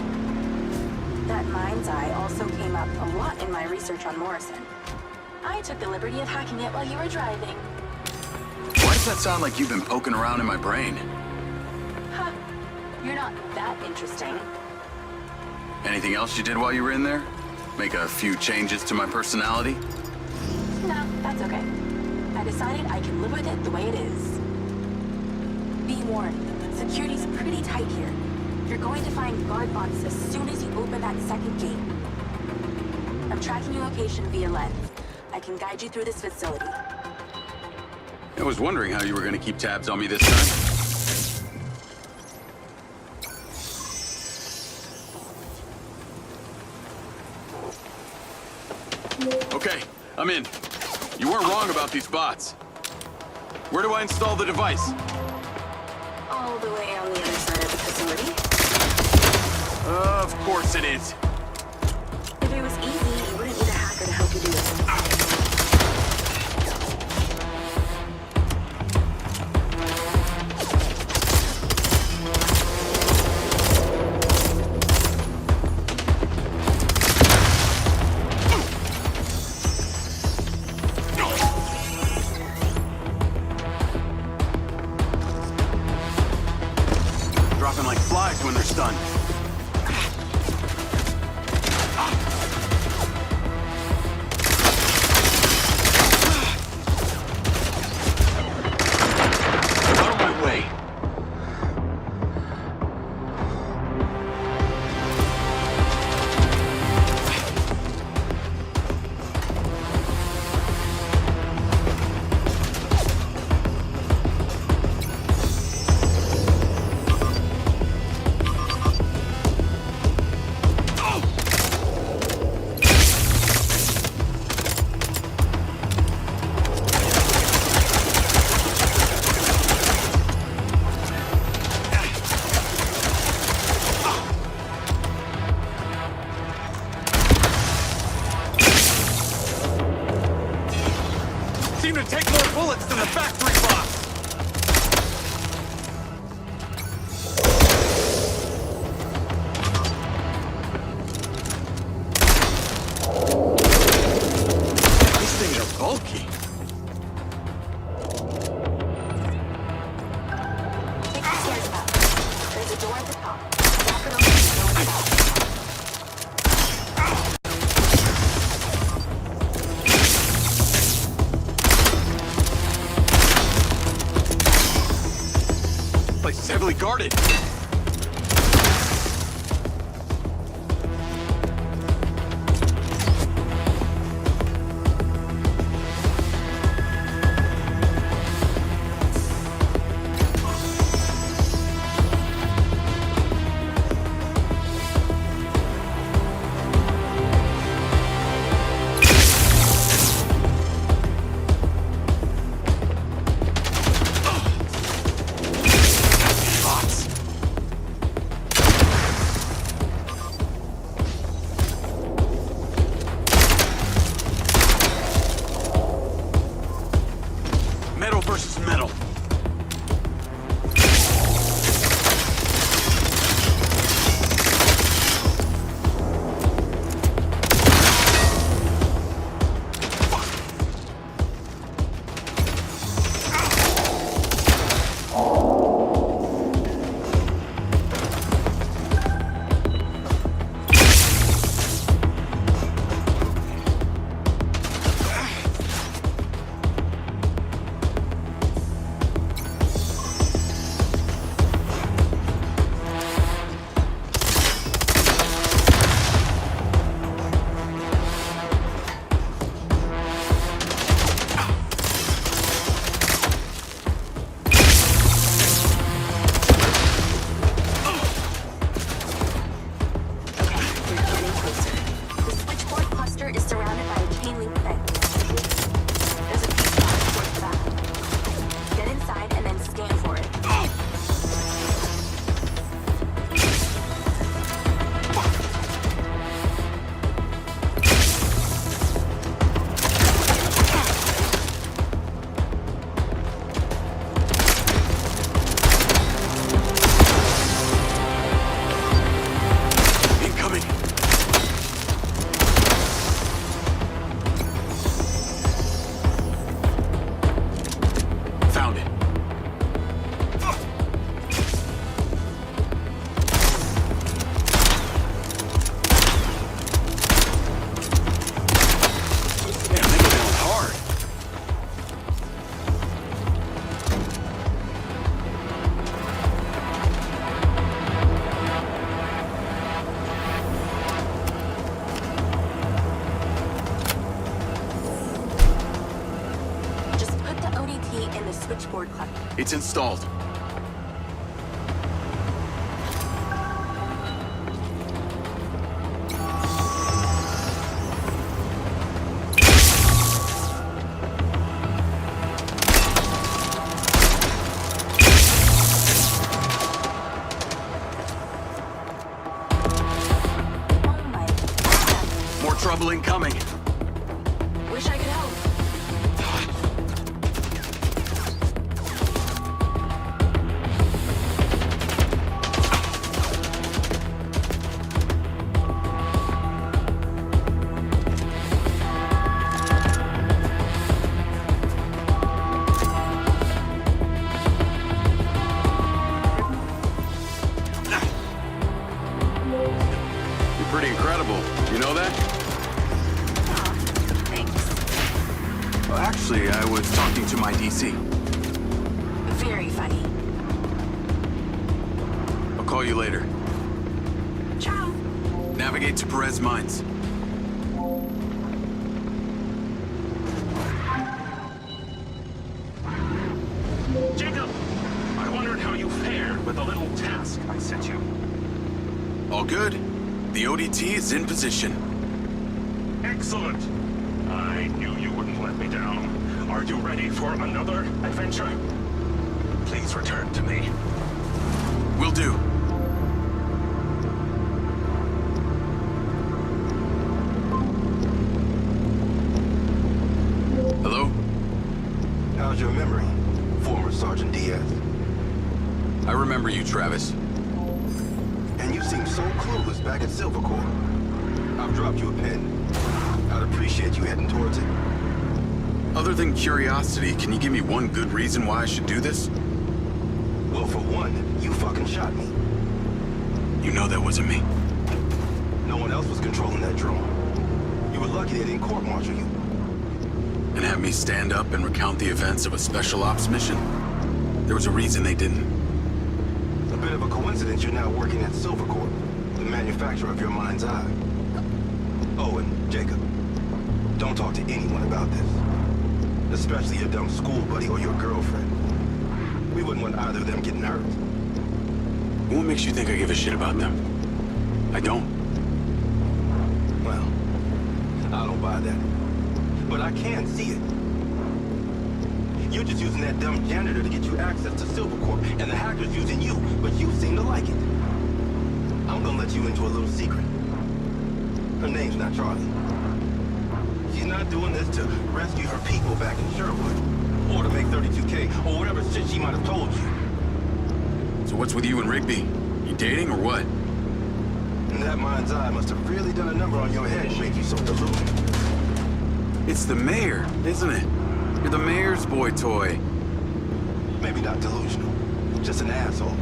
That Mindseye also came up a lot in my research on Morrison. I took the liberty of hacking it while you were driving. Why does that sound like you've been poking around in my brain? Huh. You're not that interesting. Anything else you did while you were in there? Make a few changes to my personality? No, that's okay. I decided I can live with it the way it is. Be warned, security's pretty tight here. You're going to find guard bots as soon as you open that second gate. I'm tracking your location via lens. I can guide you through this facility. I was wondering how you were going to keep tabs on me this time. Okay, I'm in. You weren't wrong about these bots. Where do I install the device? All the way on the other side of the facility. Of course it is. If it was easy, you wouldn't need a hacker to help you do it. Dropping like flies when they're stunned. Out of my way. Seem to take more bullets than the factory boss. These things are bulky. Take the stairs up. There's a door at the top. Walk it over and go inside. Place is heavily guarded. in the switchboard club. It's installed. More trouble incoming. Wish I could help. You're pretty incredible. You know that? Thanks. Well, actually, I was talking to my DC. Very funny. I'll call you later. Ciao. Navigate to Perez Mines. Jacob! I wondered how you fared with the little task I sent you. All good. The ODT is in position. Excellent. I knew you wouldn't let me down. Are you ready for another adventure? Please return to me. Will do. Hello? How's your memory, former Sergeant Diaz? I remember you, Travis. And you seem so clueless back at Silvercore. I've dropped you a pin. I'd appreciate you heading towards it. Other than curiosity, can you give me one good reason why I should do this? Well, for one, you fucking shot me. You know that wasn't me. No one else was controlling that drone. You were lucky they didn't court-martial you. And have me stand up and recount the events of a special ops mission? There was a reason they didn't. A bit of a coincidence you're now working at Silvercore, the manufacturer of your Mindseye. Oh, and Jacob, don't talk to anyone about this. Especially your dumb school buddy or your girlfriend. We wouldn't want either of them getting hurt. What makes you think I give a shit about them? I don't. Well, I don't buy that. But I can see it. You're just using that dumb janitor to get you access to Silvercorp, and the hacker's using you, but you seem to like it. I'm gonna let you into a little secret. Her name's not Charlie. She's not doing this to rescue her people back in Sherwood, or to make 32K, or whatever shit she might have told you. So what's with you and Rigby? You dating or what? And that mind's eye must have really done a number on your head and made you so delusional. It's the mayor, isn't it? You're the mayor's boy toy. Maybe not delusional, just an asshole.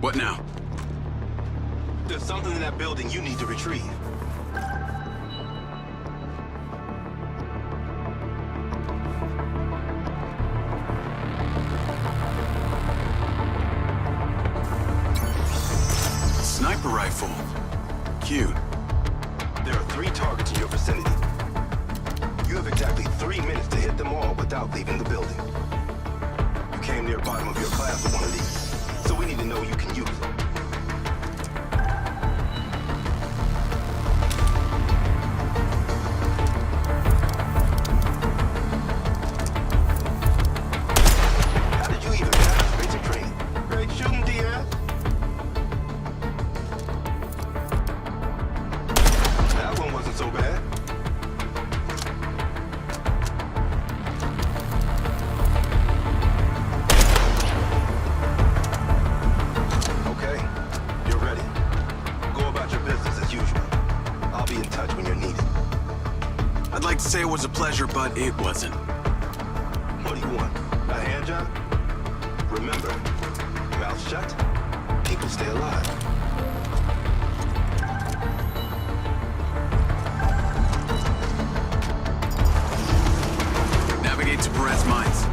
What now? There's something in that building you need to retrieve. Sniper rifle. Cute. There are 3 targets in your vicinity. You have exactly 3 minutes to hit them all without leaving the building. You came near bottom of your class with one of these, so we need to know you can use them. How did you even pass basic training? Great shooting, Diaz. say it was a pleasure, but it wasn't. What do you want? A hand job? Remember, mouth shut, people stay alive. Navigate to Perez's mines.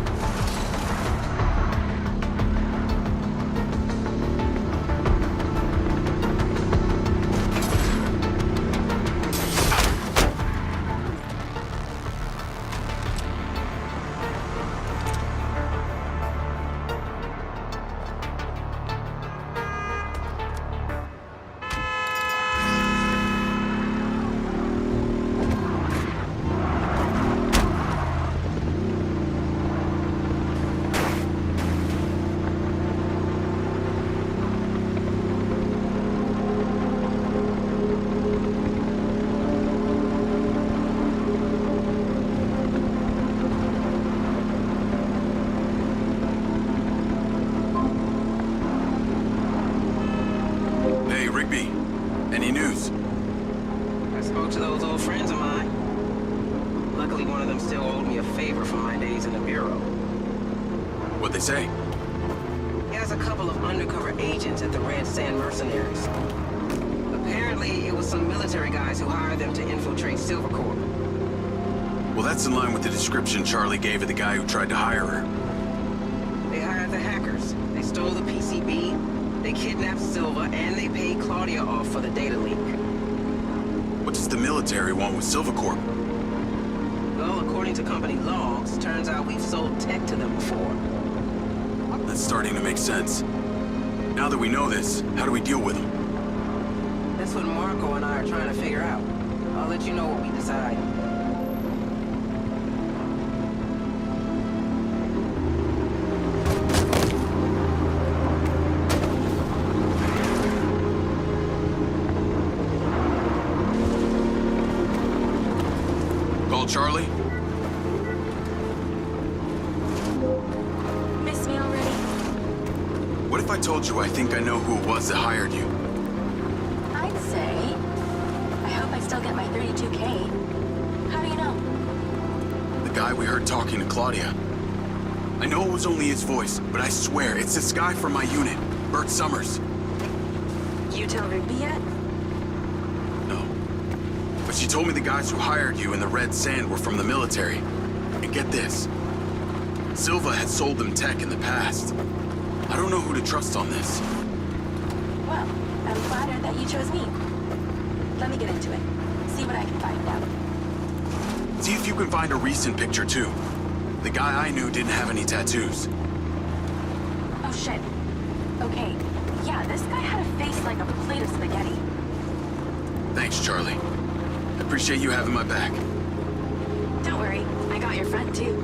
Any news? I spoke to those old friends of mine. Luckily, one of them still owed me a favor from my days in the Bureau. What'd they say? He has a couple of undercover agents at the Red Sand Mercenaries. Apparently, it was some military guys who hired them to infiltrate Silvercorp. Well, that's in line with the description Charlie gave of the guy who tried to hire her. They hired the hackers. They stole the PCB. They kidnapped Silva, and they paid Claudia off for the data leak. What does the military want with Silvercorp? Well, according to company logs, turns out we've sold tech to them before. That's starting to make sense. Now that we know this, how do we deal with them? That's what Marco and I are trying to figure out. I'll let you know what we decide. Charlie? Miss me already? What if I told you I think I know who it was that hired you? I'd say... I hope I still get my 32K. How do you know? The guy we heard talking to Claudia. I know it was only his voice, but I swear it's this guy from my unit, Bert Summers. You tell Rigby yet? But she told me the guys who hired you in the Red Sand were from the military. And get this. Silva had sold them tech in the past. I don't know who to trust on this. Well, I'm flattered that you chose me. Let me get into it. See what I can find out. See if you can find a recent picture, too. The guy I knew didn't have any tattoos. Oh, shit. Okay. Yeah, this guy had a face like a plate of spaghetti. Thanks, Charlie. I appreciate you having my back. Don't worry, I got your friend too.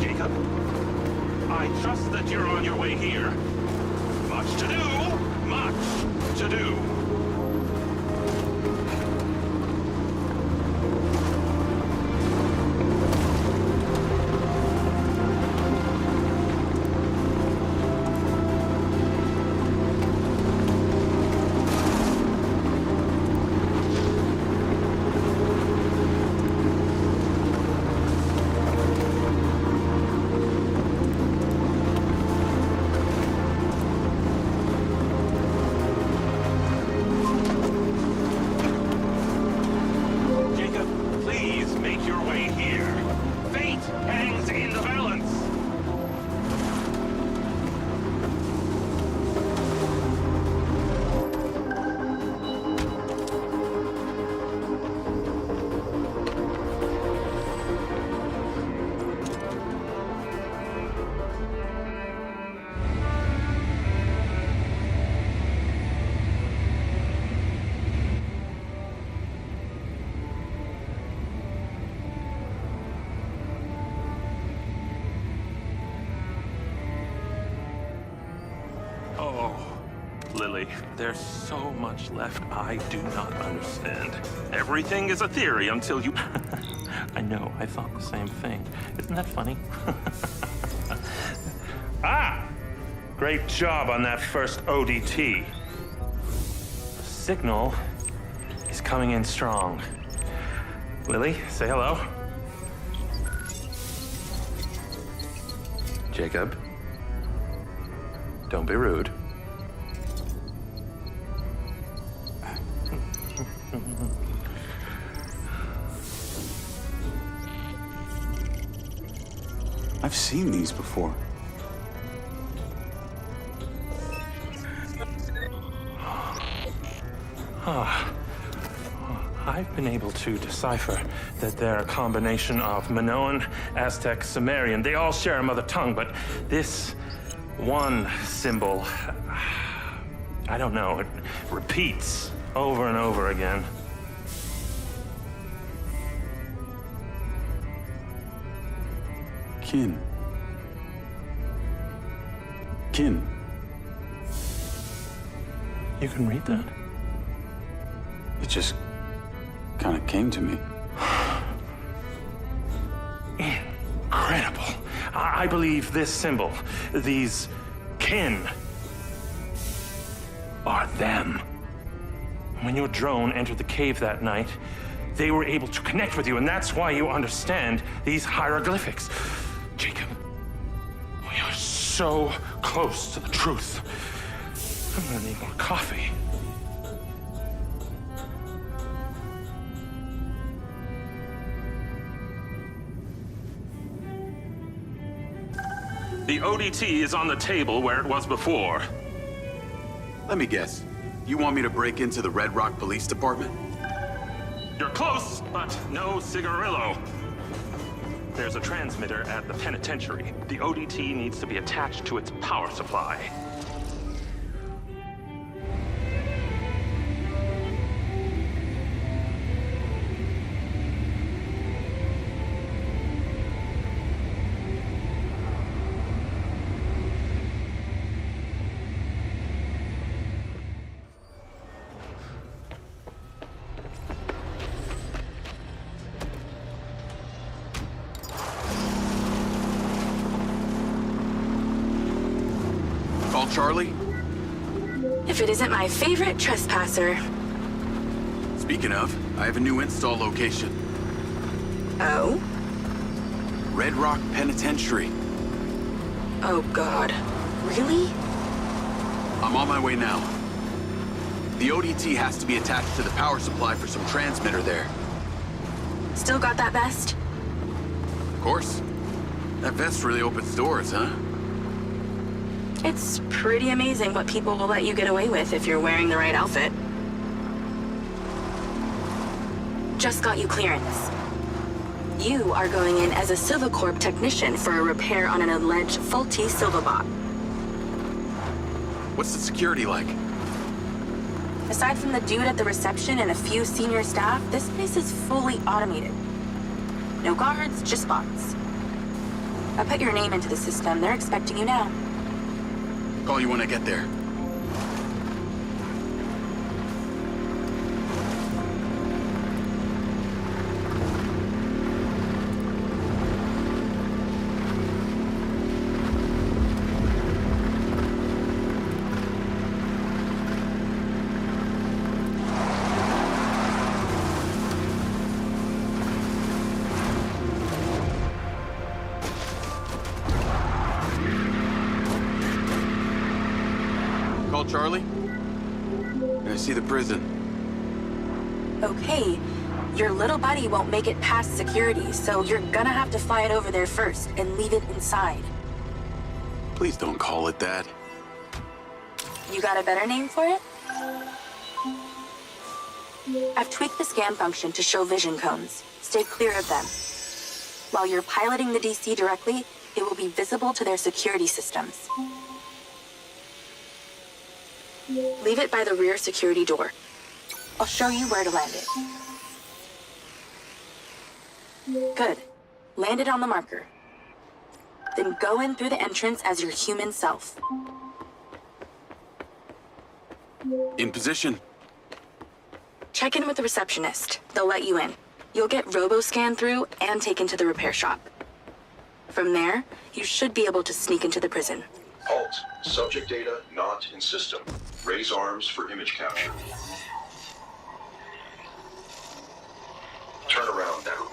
Jacob, I trust that you're on your way here. Much to do, much to do. Lily, there's so much left I do not understand. Everything is a theory until you... I know, I thought the same thing. Isn't that funny? Ah! Great job on that first ODT. The signal is coming in strong. Lily, say hello. Jacob, don't be rude. I've seen these before. I've been able to decipher that they're a combination of Minoan, Aztec, Sumerian. They all share a mother tongue, but this one symbol, I don't know, it repeats over and over again. Kin. Kin. You can read that? It just kind of came to me. Incredible. I believe this symbol, these kin, are them. When your drone entered the cave that night, they were able to connect with you, and that's why you understand these hieroglyphics. Jacob, we are so close to the truth. I'm gonna need more coffee. The ODT is on the table where it was before. Let me guess. You want me to break into the Red Rock Police Department? You're close, but no cigarillo. There's a transmitter at the penitentiary. The ODT needs to be attached to its power supply. Call Charlie? If it isn't my favorite trespasser. Speaking of, I have a new install location. Oh? Red Rock Penitentiary. Oh, God. Really? I'm on my way now. The ODT has to be attached to the power supply for some transmitter there. Still got that vest? Of course. That vest really opens doors, huh? It's pretty amazing what people will let you get away with if you're wearing the right outfit. Just got you clearance. You are going in as a Silvacorp technician for a repair on an alleged faulty Silvabot. What's the security like? Aside from the dude at the reception and a few senior staff, this place is fully automated. No guards, just bots. I put your name into the system. They're expecting you now. Call you when I get there. Call Charlie? I see the prison. Okay, your little buddy won't make it past security, so you're gonna have to fly it over there first and leave it inside. Please don't call it that. You got a better name for it? I've tweaked the scan function to show vision cones. Stay clear of them. While you're piloting the DC directly, it will be visible to their security systems. Leave it by the rear security door. I'll show you where to land it. Good. Land it on the marker. Then go in through the entrance as your human self. In position. Check in with the receptionist. They'll let you in. You'll get robo-scanned through and taken to the repair shop. From there, you should be able to sneak into the prison. Halt. Subject data not in system. Raise arms for image capture. Turn around now.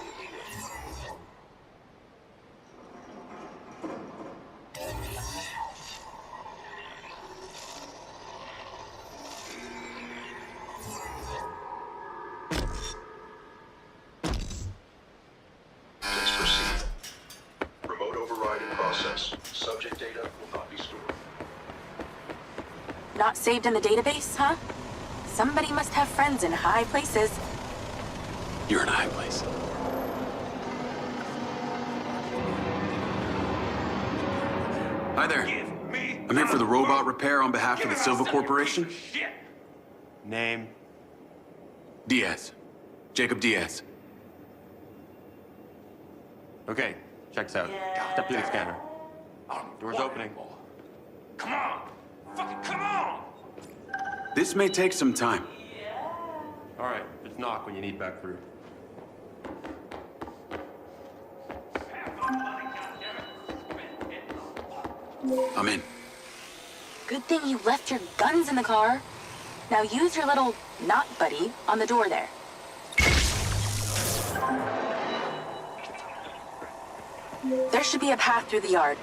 Please proceed. Remote override in process. Subject data will not be stored. Not saved in the database, huh? Somebody must have friends in high places. You're in a high place. Hi there. I'm here for the robot repair on behalf of the Silva Corporation. Name? Diaz. Jacob Diaz. Okay, checks out. Step through the scanner. Door's opening. Come on! Fucking come on! This may take some time. All right, just knock when you need back through. I'm in. Good thing you left your guns in the car. Now use your little knot buddy on the door there. There should be a path through the yard.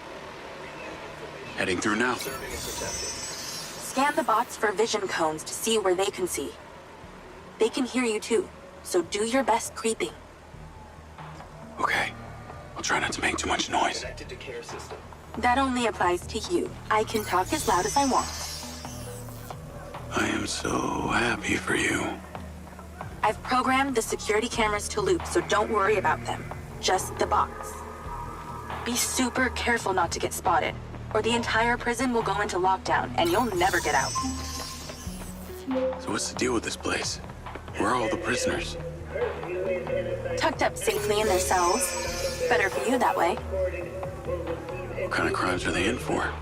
Heading through now. Scan the bots for vision cones to see where they can see. They can hear you too, so do your best creeping. Okay. I'll try not to make too much noise. That only applies to you. I can talk as loud as I want. I am so happy for you. I've programmed the security cameras to loop, so don't worry about them. Just the bots. Be super careful not to get spotted, or the entire prison will go into lockdown and you'll never get out. So what's the deal with this place? Where are all the prisoners? Tucked up safely in their cells. Better for you that way. What kind of crimes are they in for?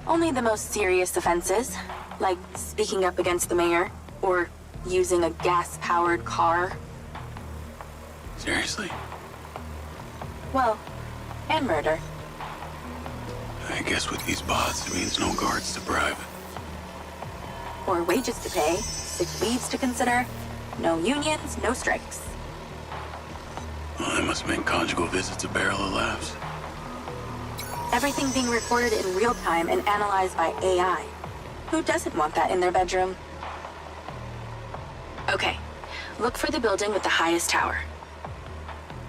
Only the most serious offenses, like speaking up against the mayor, or using a gas-powered car. Seriously? Well, and murder. I guess with these bots, it means no guards to bribe. Or wages to pay, sick leaves to consider, no unions, no strikes. Well, they must make conjugal visits a barrel of laughs. Everything being recorded in real time and analyzed by AI. Who doesn't want that in their bedroom? Okay, look for the building with the highest tower.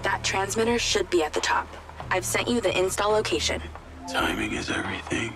That transmitter should be at the top. I've sent you the install location. Timing is everything.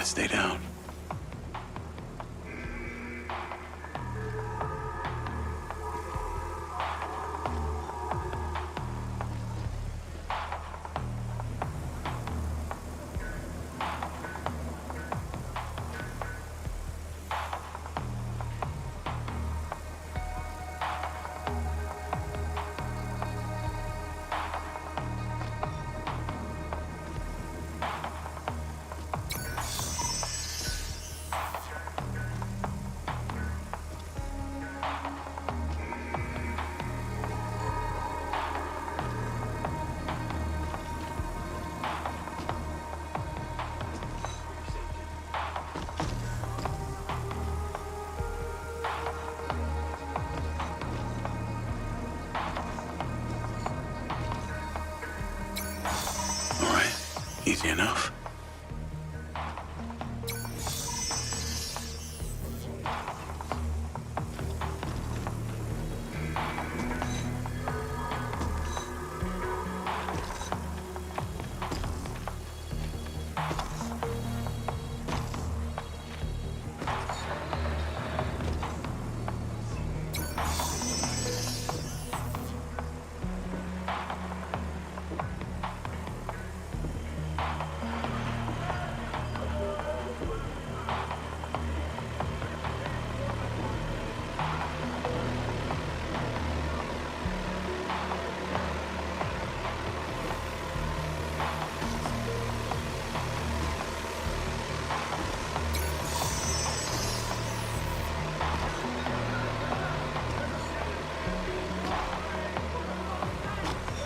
to stay down. Easy enough.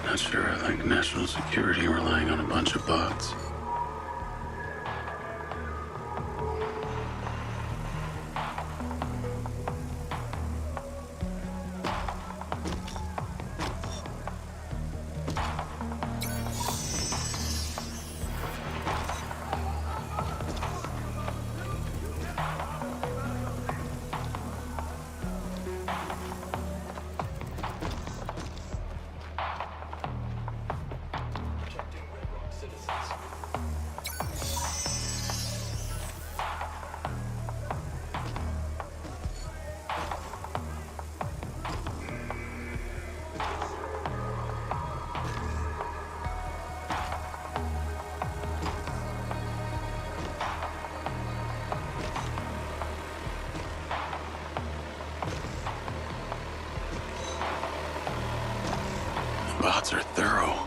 Not sure I like national security relying on a bunch of bots. Bots are thorough.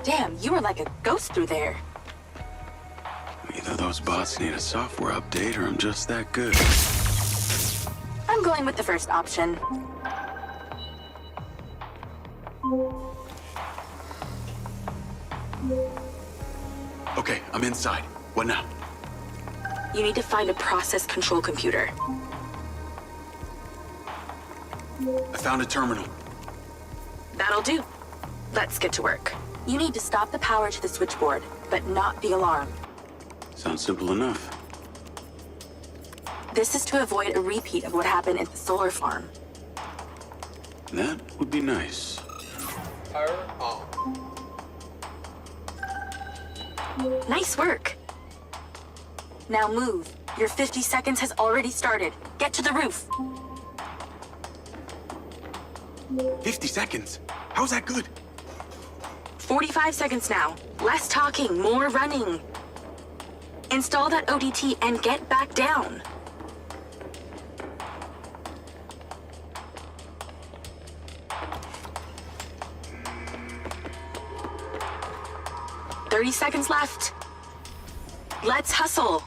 Damn, you were like a ghost through there. Either those bots need a software update or I'm just that good. I'm going with the first option. Okay, I'm inside. What now? You need to find a process control computer. I found a terminal. That'll do. Let's get to work. You need to stop the power to the switchboard, but not the alarm. Sounds simple enough. This is to avoid a repeat of what happened at the solar farm. That would be nice. Power on. Nice work. Now move. Your 50 seconds has already started. Get to the roof. 50 seconds? How's that good? 45 seconds now. Less talking, more running. Install that ODT and get back down. "30 seconds left. Let's hustle.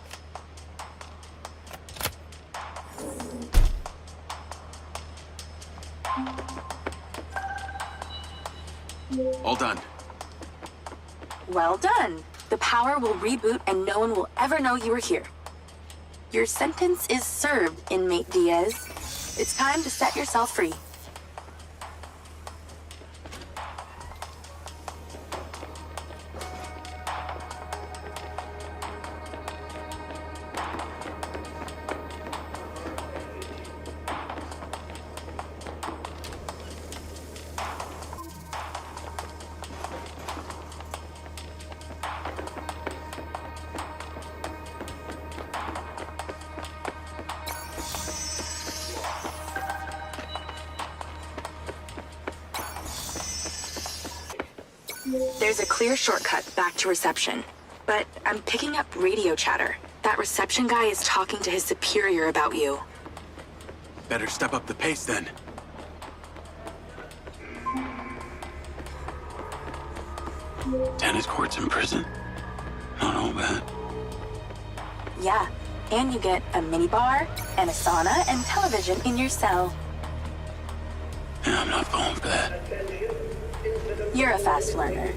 All done. Well done. The power will reboot and no one will ever know you were here. Your sentence is served, inmate Diaz. It's time to set yourself free. There's a clear shortcut back to reception, but I'm picking up radio chatter. That reception guy is talking to his superior about you. Better step up the pace then. Tennis courts in prison? Not all bad. Yeah, and you get a minibar and a sauna and television in your cell. Yeah, I'm not falling for that. You're a fast learner.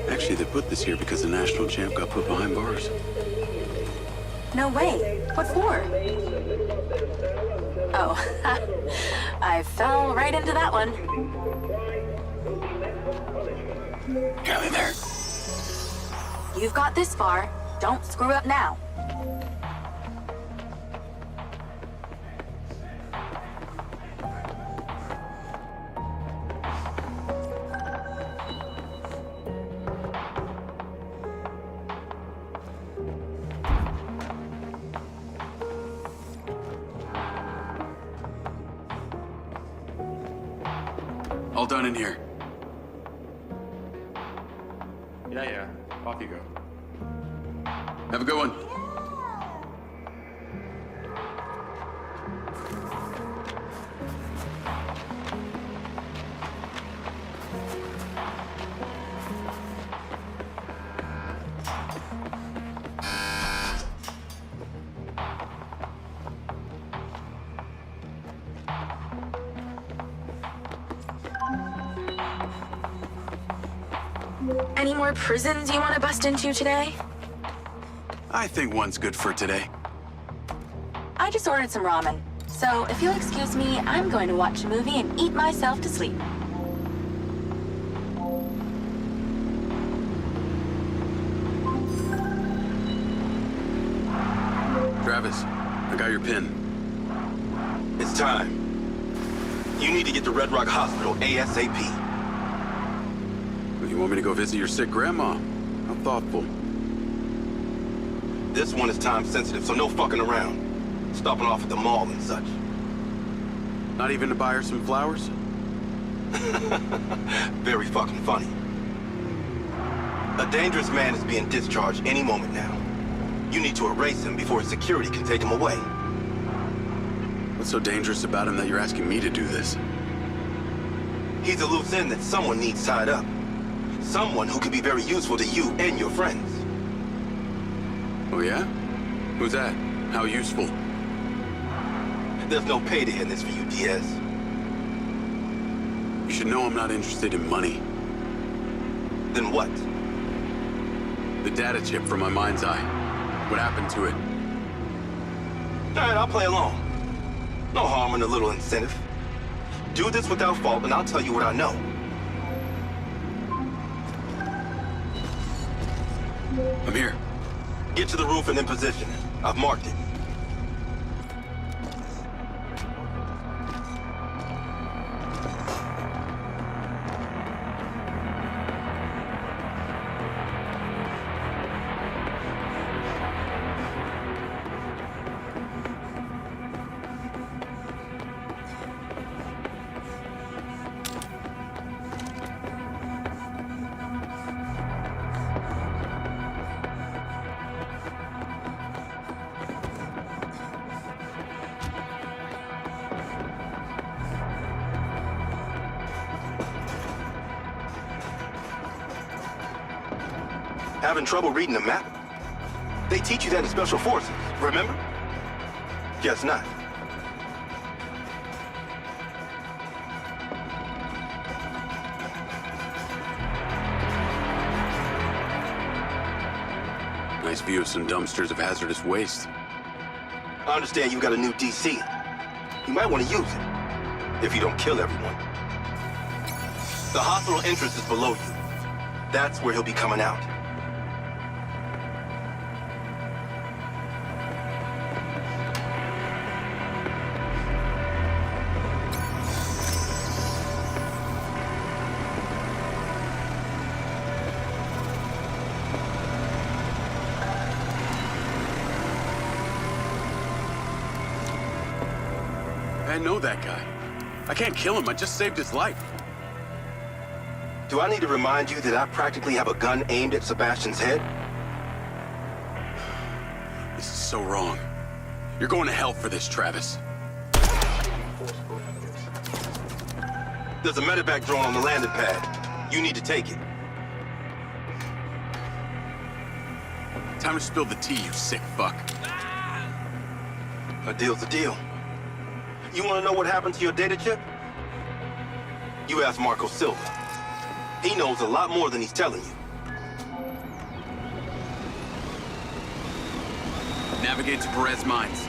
Actually, they put this here because the national champ got put behind bars. No way. What for? Oh, I fell right into that one. Nearly there. You've got this far. Don't screw up now. All done in here. Yeah. Off you go. Have a good one. Any more prisons you want to bust into today? I think one's good for today. I just ordered some ramen. So if you'll excuse me, I'm going to watch a movie and eat myself to sleep. Travis, I got your pin. It's time. You need to get to Red Rock Hospital ASAP. You want me to go visit your sick grandma? How thoughtful. This one is time sensitive, so no fucking around. Stopping off at the mall and such. Not even to buy her some flowers? Very fucking funny. A dangerous man is being discharged any moment now. You need to erase him before his security can take him away. What's so dangerous about him that you're asking me to do this? He's a loose end that someone needs tied up. Someone who could be very useful to you and your friends. Oh, yeah? Who's that? How useful? There's no payday in this for you, Diaz. You should know I'm not interested in money. Then what? The data chip from my Mindseye. What happened to it? All right, I'll play along. No harm in a little incentive. Do this without fault, and I'll tell you what I know. I'm here. Get to the roof and in position. I've marked it. Having trouble reading the map? They teach you that in Special Forces, remember? Guess not. Nice view of some dumpsters of hazardous waste. I understand you got a new DC. You might want to use it, if you don't kill everyone. The hospital entrance is below you. That's where he'll be coming out. I know that guy. I can't kill him. I just saved his life. Do I need to remind you that I practically have a gun aimed at Sebastian's head? This is so wrong. You're going to hell for this, Travis. There's a medevac drone on the landing pad. You need to take it. Time to spill the tea, you sick fuck. A deal's a deal. You want to know what happened to your data chip? You ask Marco Silva. He knows a lot more than he's telling you. Navigate to Perez Mines.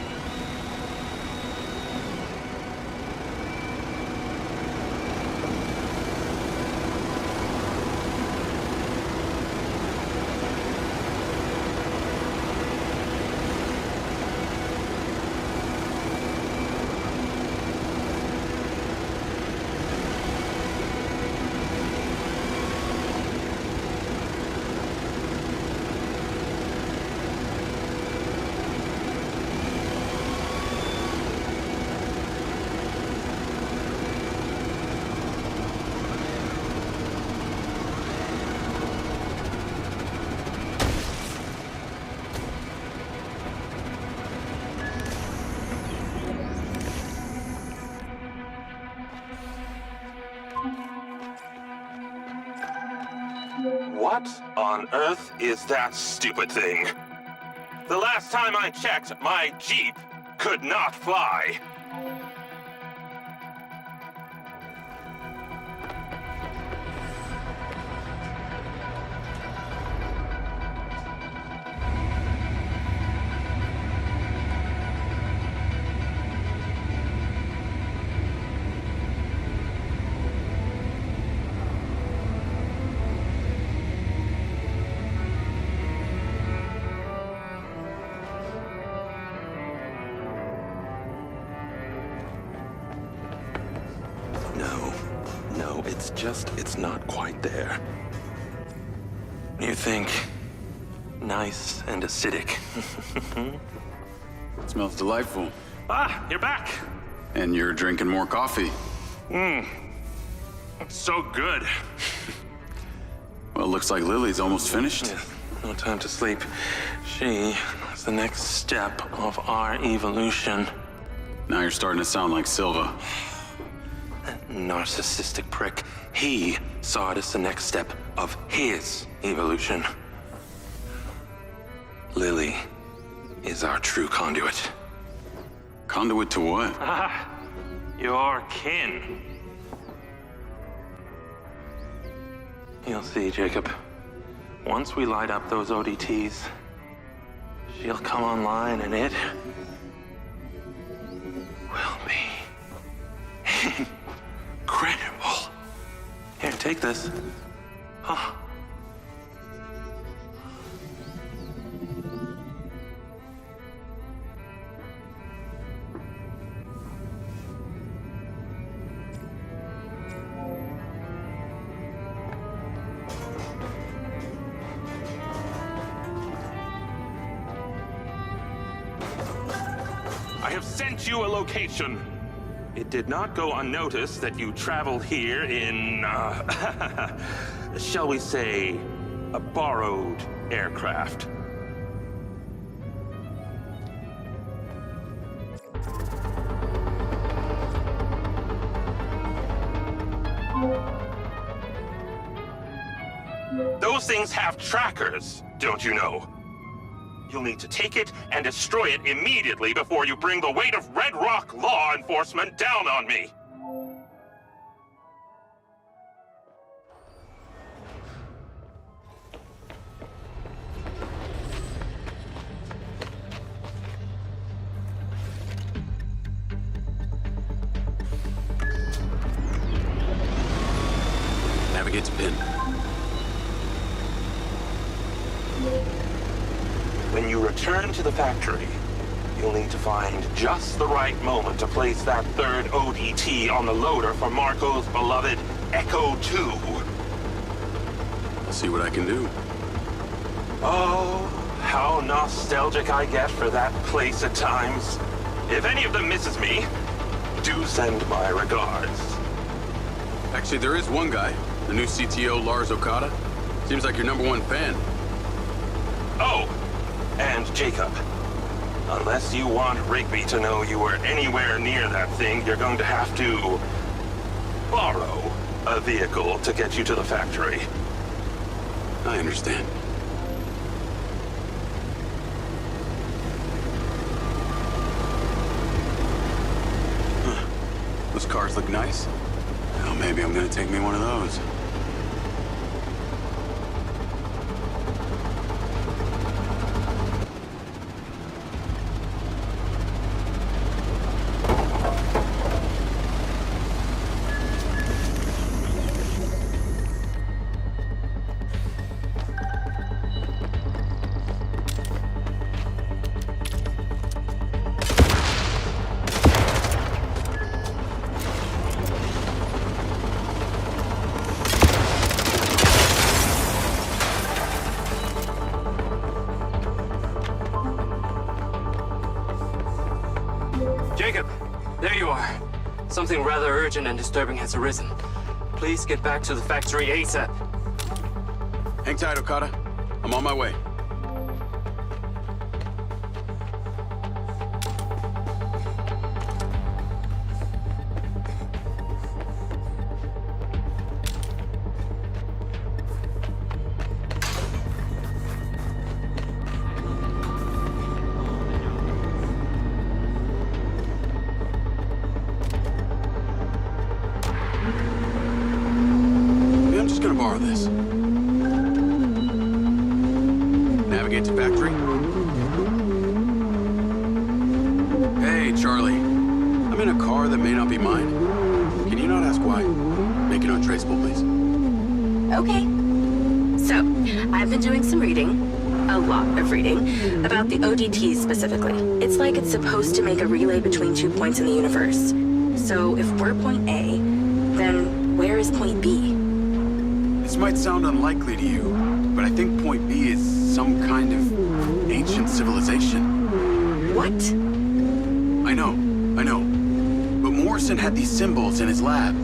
What on earth is that stupid thing? The last time I checked, my Jeep could not fly. No, it's not quite there. You think nice and acidic. It smells delightful. Ah, you're back. And you're drinking more coffee. So good. Well, looks like Lily's almost finished. Yeah, no time to sleep. She is the next step of our evolution. Now you're starting to sound like Silva. That narcissistic prick. He saw it as the next step. of his evolution. Lily is our true conduit. Conduit to what? Your kin. You'll see, Jacob. Once we light up those ODTs, she'll come online and it will be incredible. Here, take this. Huh. I have sent you a location. It did not go unnoticed that you traveled here in, shall we say, a borrowed aircraft. Those things have trackers, don't you know? You'll need to take it and destroy it immediately before you bring the weight of Red Rock law enforcement down on me. Navigate to pin. When you return to the factory, you'll need to find just the right moment to place that third ODT on the loader for Marco's beloved Echo 2. I'll see what I can do. Oh, how nostalgic I get for that place at times. If any of them misses me, do send my regards. Actually, there is one guy, the new CTO, Lars Okada. Seems like your #1 fan. Oh! And Jacob, unless you want Rigby to know you were anywhere near that thing, you're going to have to borrow a vehicle to get you to the factory. I understand. Huh. Those cars look nice. Well, maybe I'm gonna take me one of those. Jacob, there you are. Something rather urgent and disturbing has arisen. Please get back to the factory ASAP. Hang tight, Okada. I'm on my way. I'm just gonna borrow this. Navigate to factory. Hey, Charlie. I'm in a car that may not be mine. Can you not ask why? Make it untraceable, please. Okay. So, I've been doing some reading, a lot of reading, about the ODTs specifically. It's like it's supposed to make a relay between 2 points in the universe. So, if we're point A, then where is point B? This might sound unlikely to you, but I think point B is some kind of ancient civilization. What? I know. But Morrison had these symbols in his lab.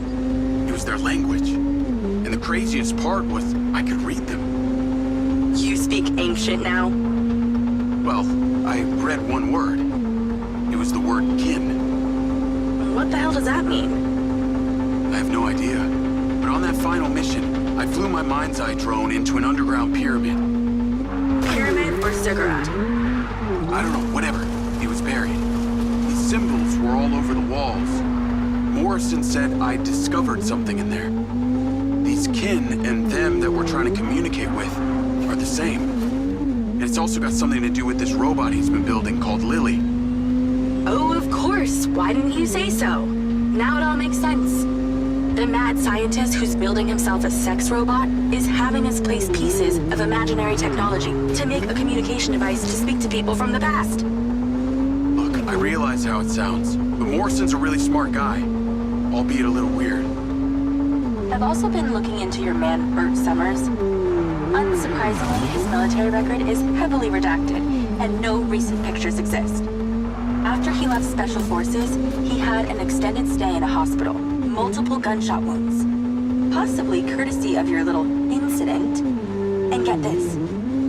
It was their language. And the craziest part was I could read them. You speak ancient now? Well, I read one word. It was the word kin. What the hell does that mean? I have no idea. But on that final mission, I flew my Mindseye drone into an underground pyramid. Pyramid or ziggurat? I don't know, whatever. He was buried. These symbols were all over the walls. Morrison said I discovered something in there. These kin and them that we're trying to communicate with are the same. And it's also got something to do with this robot he's been building called Lily. Oh, of course. Why didn't you say so? Now it all makes sense. The mad scientist who's building himself a sex robot is having us place pieces of imaginary technology to make a communication device to speak to people from the past. Look, I realize how it sounds, but Morrison's a really smart guy, albeit a little weird. I've also been looking into your man, Bert Summers. Unsurprisingly, his military record is heavily redacted, and no recent pictures exist. After he left Special Forces, he had an extended stay in a hospital, multiple gunshot wounds. Possibly courtesy of your little incident. And get this,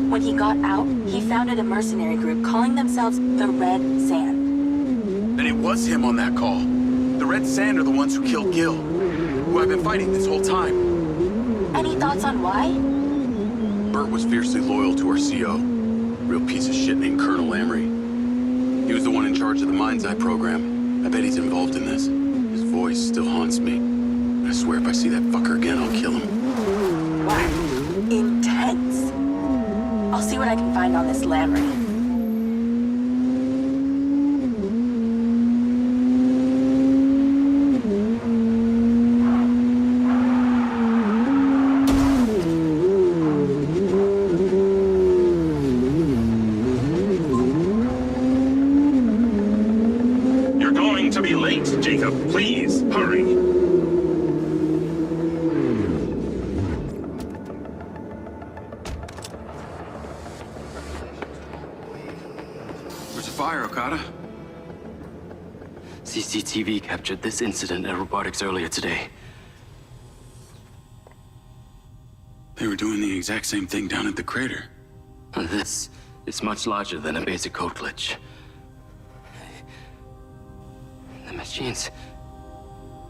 when he got out, he founded a mercenary group calling themselves the Red Sand. Then it was him on that call. The Red Sand are the ones who killed Gil, who I've been fighting this whole time. Any thoughts on why? Bert was fiercely loyal to our CO. Real piece of shit named Colonel Lamry. He was the one in charge of the Mindseye program. I bet he's involved in this. His voice still haunts me. I swear if I see that fucker again, I'll kill him. Wow. Intense. I'll see what I can find on this Lamry. CCTV captured this incident at robotics earlier today. They were doing the exact same thing down at the crater. This is much larger than a basic code glitch. The machines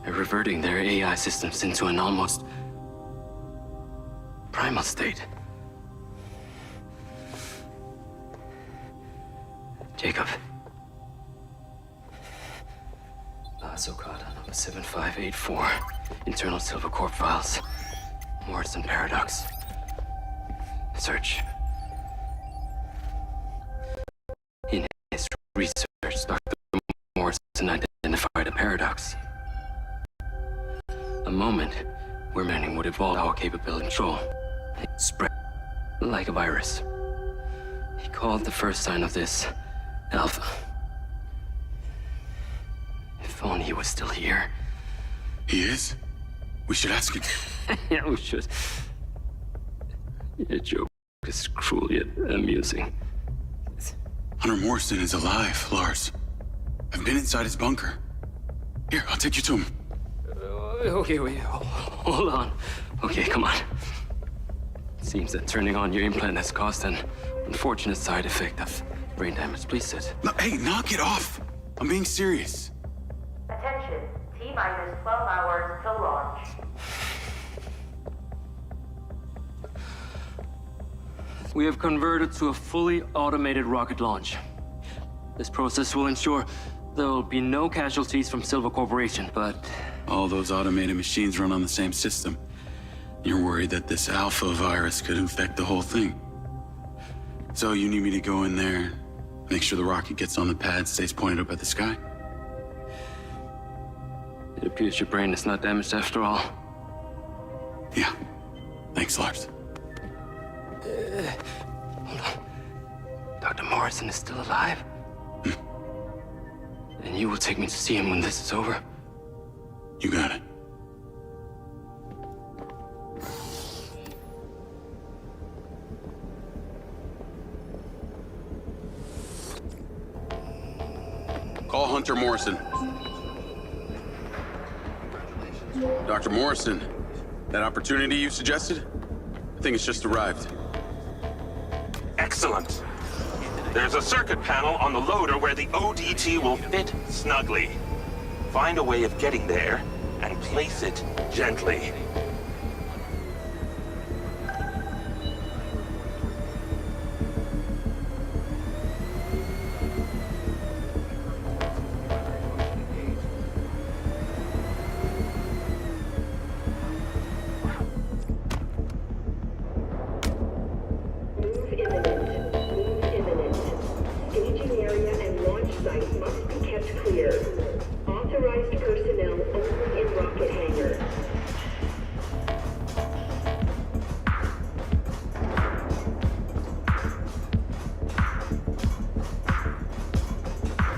are reverting their AI systems into an almost primal state. Jacob. Okada, number 7584. Internal Silver Corp files. Morrison Paradox. Search. In his research, Dr. Morrison identified a paradox. A moment where man would evolve our capability to control. It spread like a virus. He called the first sign of this Alpha. If only he was still here. He is? We should ask him. Yeah, we should. Your joke is cruel yet amusing. Hunter Morrison is alive, Lars. I've been inside his bunker. Here, I'll take you to him. Okay, wait, hold on. Okay, come on. Seems that turning on your implant has caused an unfortunate side effect of brain damage. Please sit. No, hey, knock it off. I'm being serious. Attention, T-minus 12 hours till launch. We have converted to a fully automated rocket launch. This process will ensure there will be no casualties from Silver Corporation, but... All those automated machines run on the same system. You're worried that this alpha virus could infect the whole thing. So you need me to go in there, make sure the rocket gets on the pad, stays pointed up at the sky? It appears your brain is not damaged after all. Yeah. Thanks, Lars. Hold on. Dr. Morrison is still alive? And you will take me to see him when this is over? You got it. Call Hunter Morrison. Dr. Morrison, that opportunity you suggested? I think it's just arrived. Excellent. There's a circuit panel on the loader where the ODT will fit snugly. Find a way of getting there and place it gently. site must be kept clear. Authorized personnel only in rocket hangar.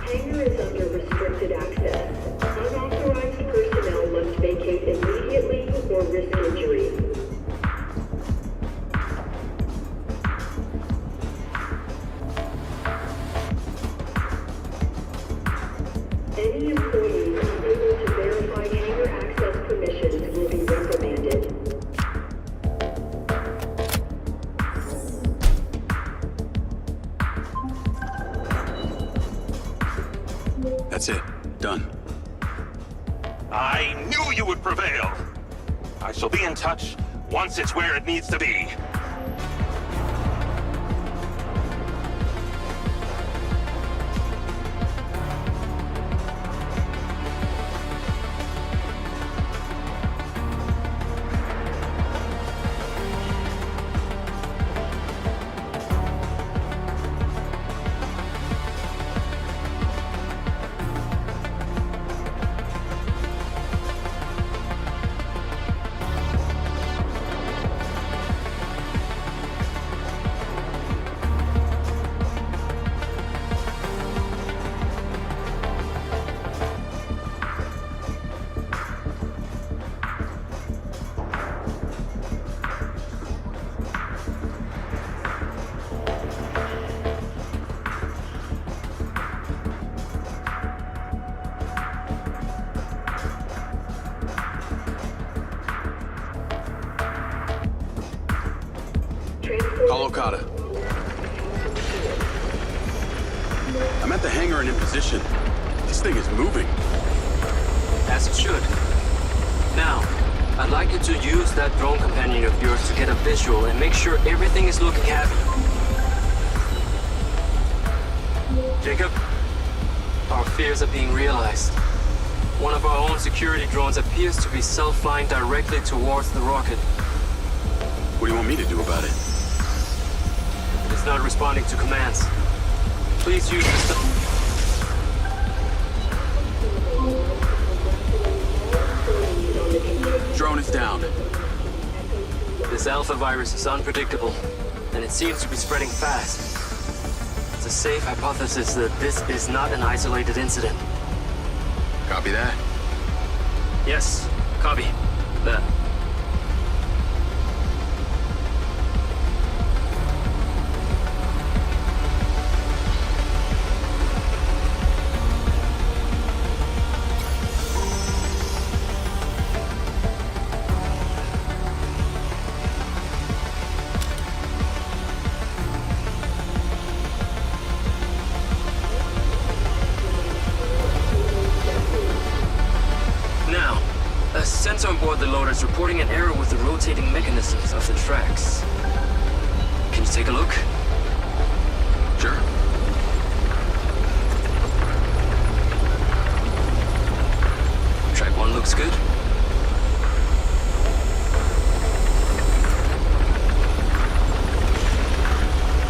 Hangar is under restricted access. Unauthorized personnel must vacate immediately or risk injury. Any employees unable to verify hangar access permissions will be reprimanded. That's it. Done. I knew you would prevail. I shall be in touch once it's where it needs to be. Call Okada. I'm at the hangar and in position. This thing is moving. As it should. Now, I'd like you to use that drone companion of yours to get a visual and make sure everything is looking happy. Jacob, our fears are being realized. One of our own security drones appears to be self-flying directly towards the rocket. What do you want me to do about it? It's not responding to commands. Please use the Drone is down. This alpha virus is unpredictable, and it seems to be spreading fast. It's a safe hypothesis that this is not an isolated incident. Copy that? Yes, copy. That. Sensor on board the loader is reporting an error with the rotating mechanisms of the tracks. Can you take a look? Sure. Track 1 looks good.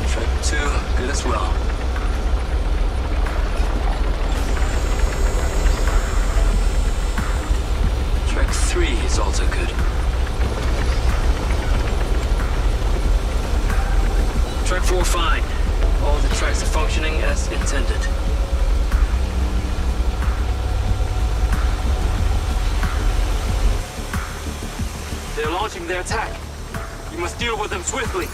Track 2, good as well. Track 3 is also good. Track 4 fine. All the tracks are functioning as intended. They're launching their attack. You must deal with them swiftly.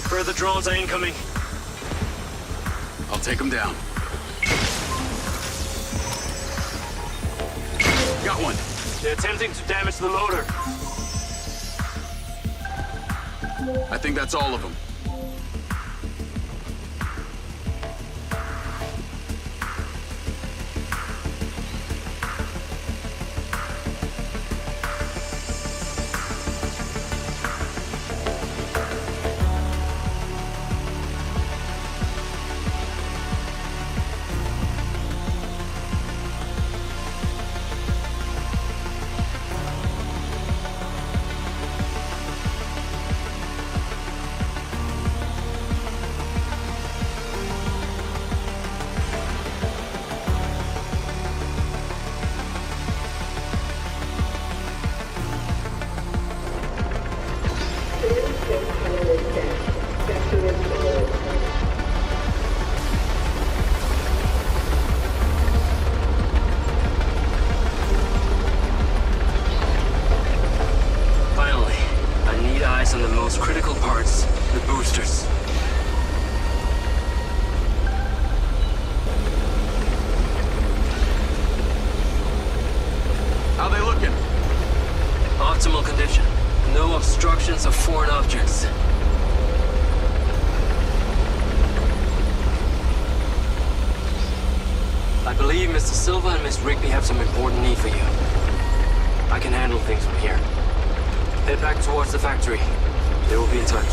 Further drones are incoming. I'll take them down. Got one. They're attempting to damage the loader. I think that's all of them. most critical parts, the boosters. How they looking? Optimal condition. No obstructions of foreign objects. I believe Mr. Silva and Miss Rigby have some important need for you. I can handle things from here. Head back towards the factory. They will be in touch.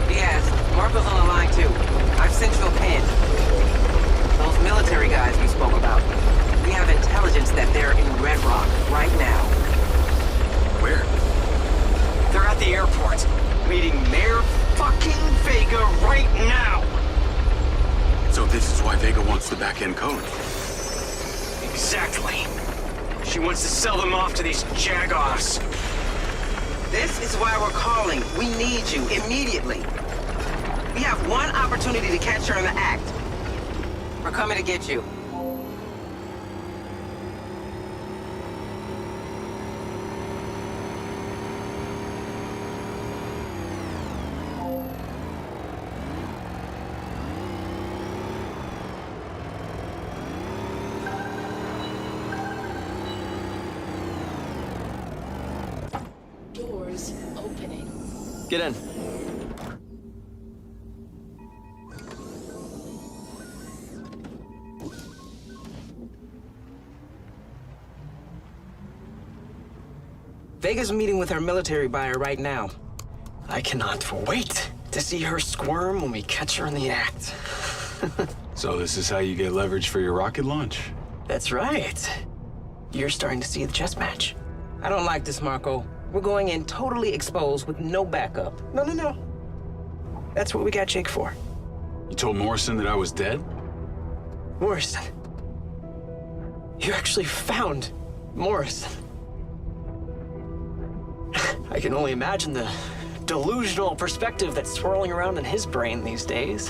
Diaz, Marco's on the line too. I've sent you a pin. Those military guys we spoke about. We have intelligence that they're in Red Rock right now. Where? They're at the airport, meeting Mayor fucking Vega right now! So this is why Vega wants the back-end code. Exactly. She wants to sell them off to these jagoffs. This is why we're calling. We need you immediately. We have one opportunity to catch her in the act. We're coming to get you. Doors opening. Get in. Vega's meeting with her military buyer right now. I cannot wait to see her squirm when we catch her in the act. So this is how you get leverage for your rocket launch? That's right. You're starting to see the chess match. I don't like this, Marco. We're going in totally exposed with no backup. No. That's what we got Jake for. You told Morrison that I was dead? Morrison. You actually found Morrison. I can only imagine the delusional perspective that's swirling around in his brain these days.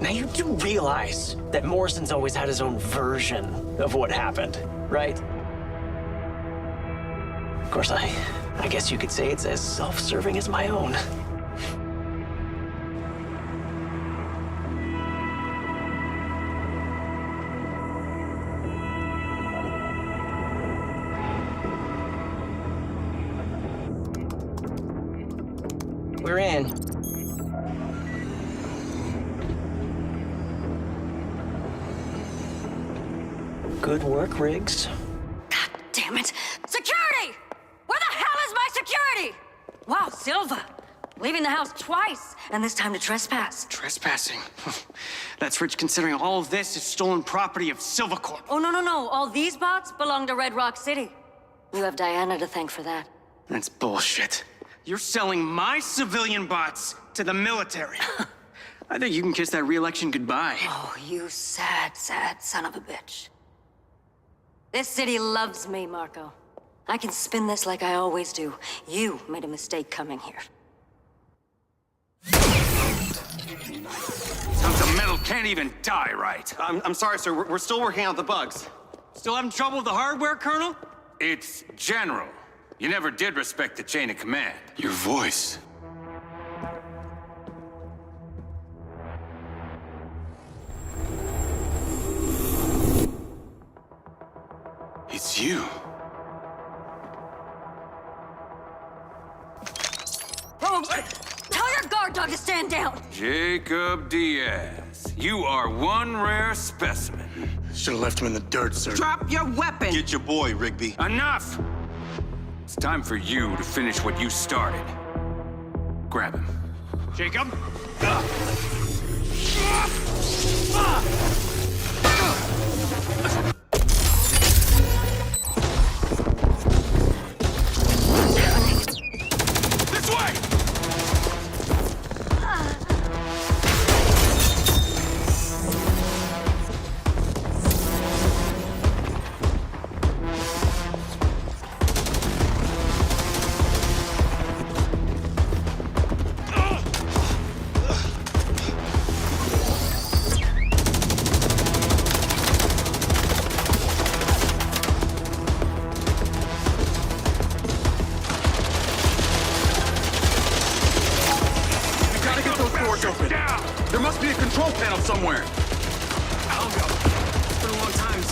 Now you do realize that Morrison's always had his own version of what happened, right? Of course, I guess you could say it's as self-serving as my own. We're in. Good work, Riggs. God damn it! Security! Where the hell is my security? Wow, Silva. Leaving the house twice, and this time to trespass. Trespassing? That's rich considering all of this is stolen property of Silva Corp. Oh, no. All these bots belong to Red Rock City. You have Diana to thank for that. That's bullshit. You're selling my civilian bots to the military. I think you can kiss that re-election goodbye. Oh, you sad son of a bitch. This city loves me, Marco. I can spin this like I always do. You made a mistake coming here. Tons of metal can't even die right. I'm sorry, sir. We're still working out the bugs. Still having trouble with the hardware, Colonel? It's General. You never did respect the chain of command. Your voice. It's you. Oh, tell your guard dog to stand down! Jacob Diaz. You are one rare specimen. Should have left him in the dirt, sir. Drop your weapon! Get your boy, Rigby. Enough! It's time for you to finish what you started. Grab him. Jacob? This way!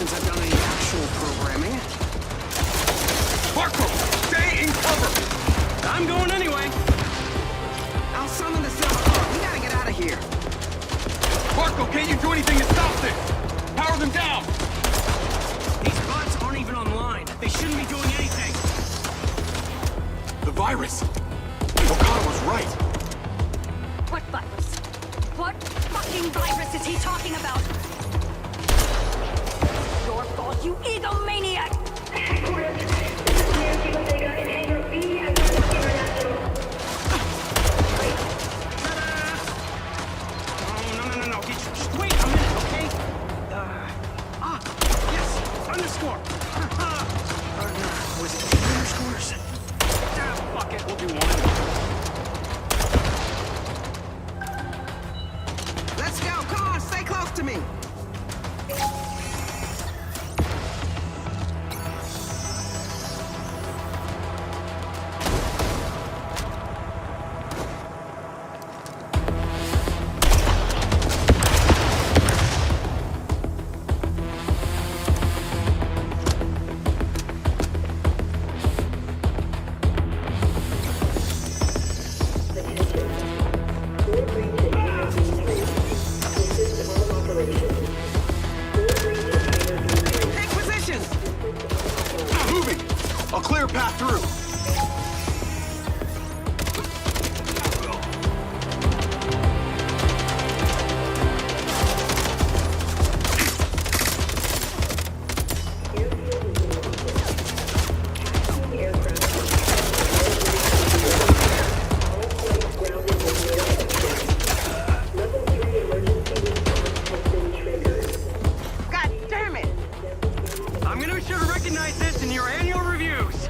since I've done any actual programming. Marco, stay in cover! I'm going anyway. I'll summon the silver car. We gotta get out of here. Marco, can't you do anything to stop this? Power them down! These bots aren't even online. They shouldn't be doing anything. The virus. Okada was right. What virus? What fucking virus is he talking about? Your fault, you egomaniac! No. Just wait a minute, okay? Yes, underscore. Was it two underscores? Fuck it, we'll do one. Let's go. Come on, stay close to me. Take position. Moving! A clear path through. God damn it! I'm gonna be sure to recognize this in your annual reviews.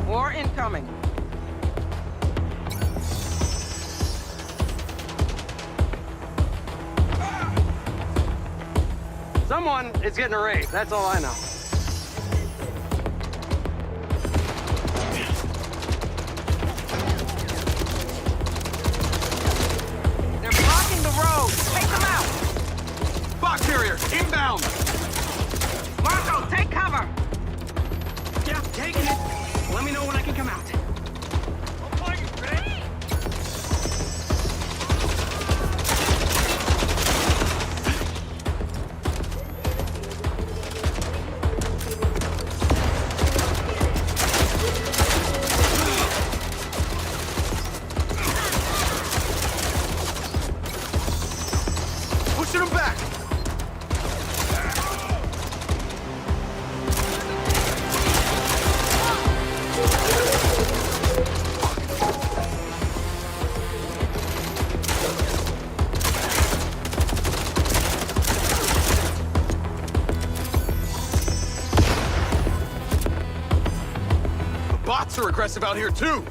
War incoming. Someone is getting a raise, that's all I know. They're blocking the road. Take them out. Box carrier, inbound! Marco, take cover. Yeah, taking it. Let me know when I can come out. Are you ready? Pushing them back! The bots are aggressive out here too!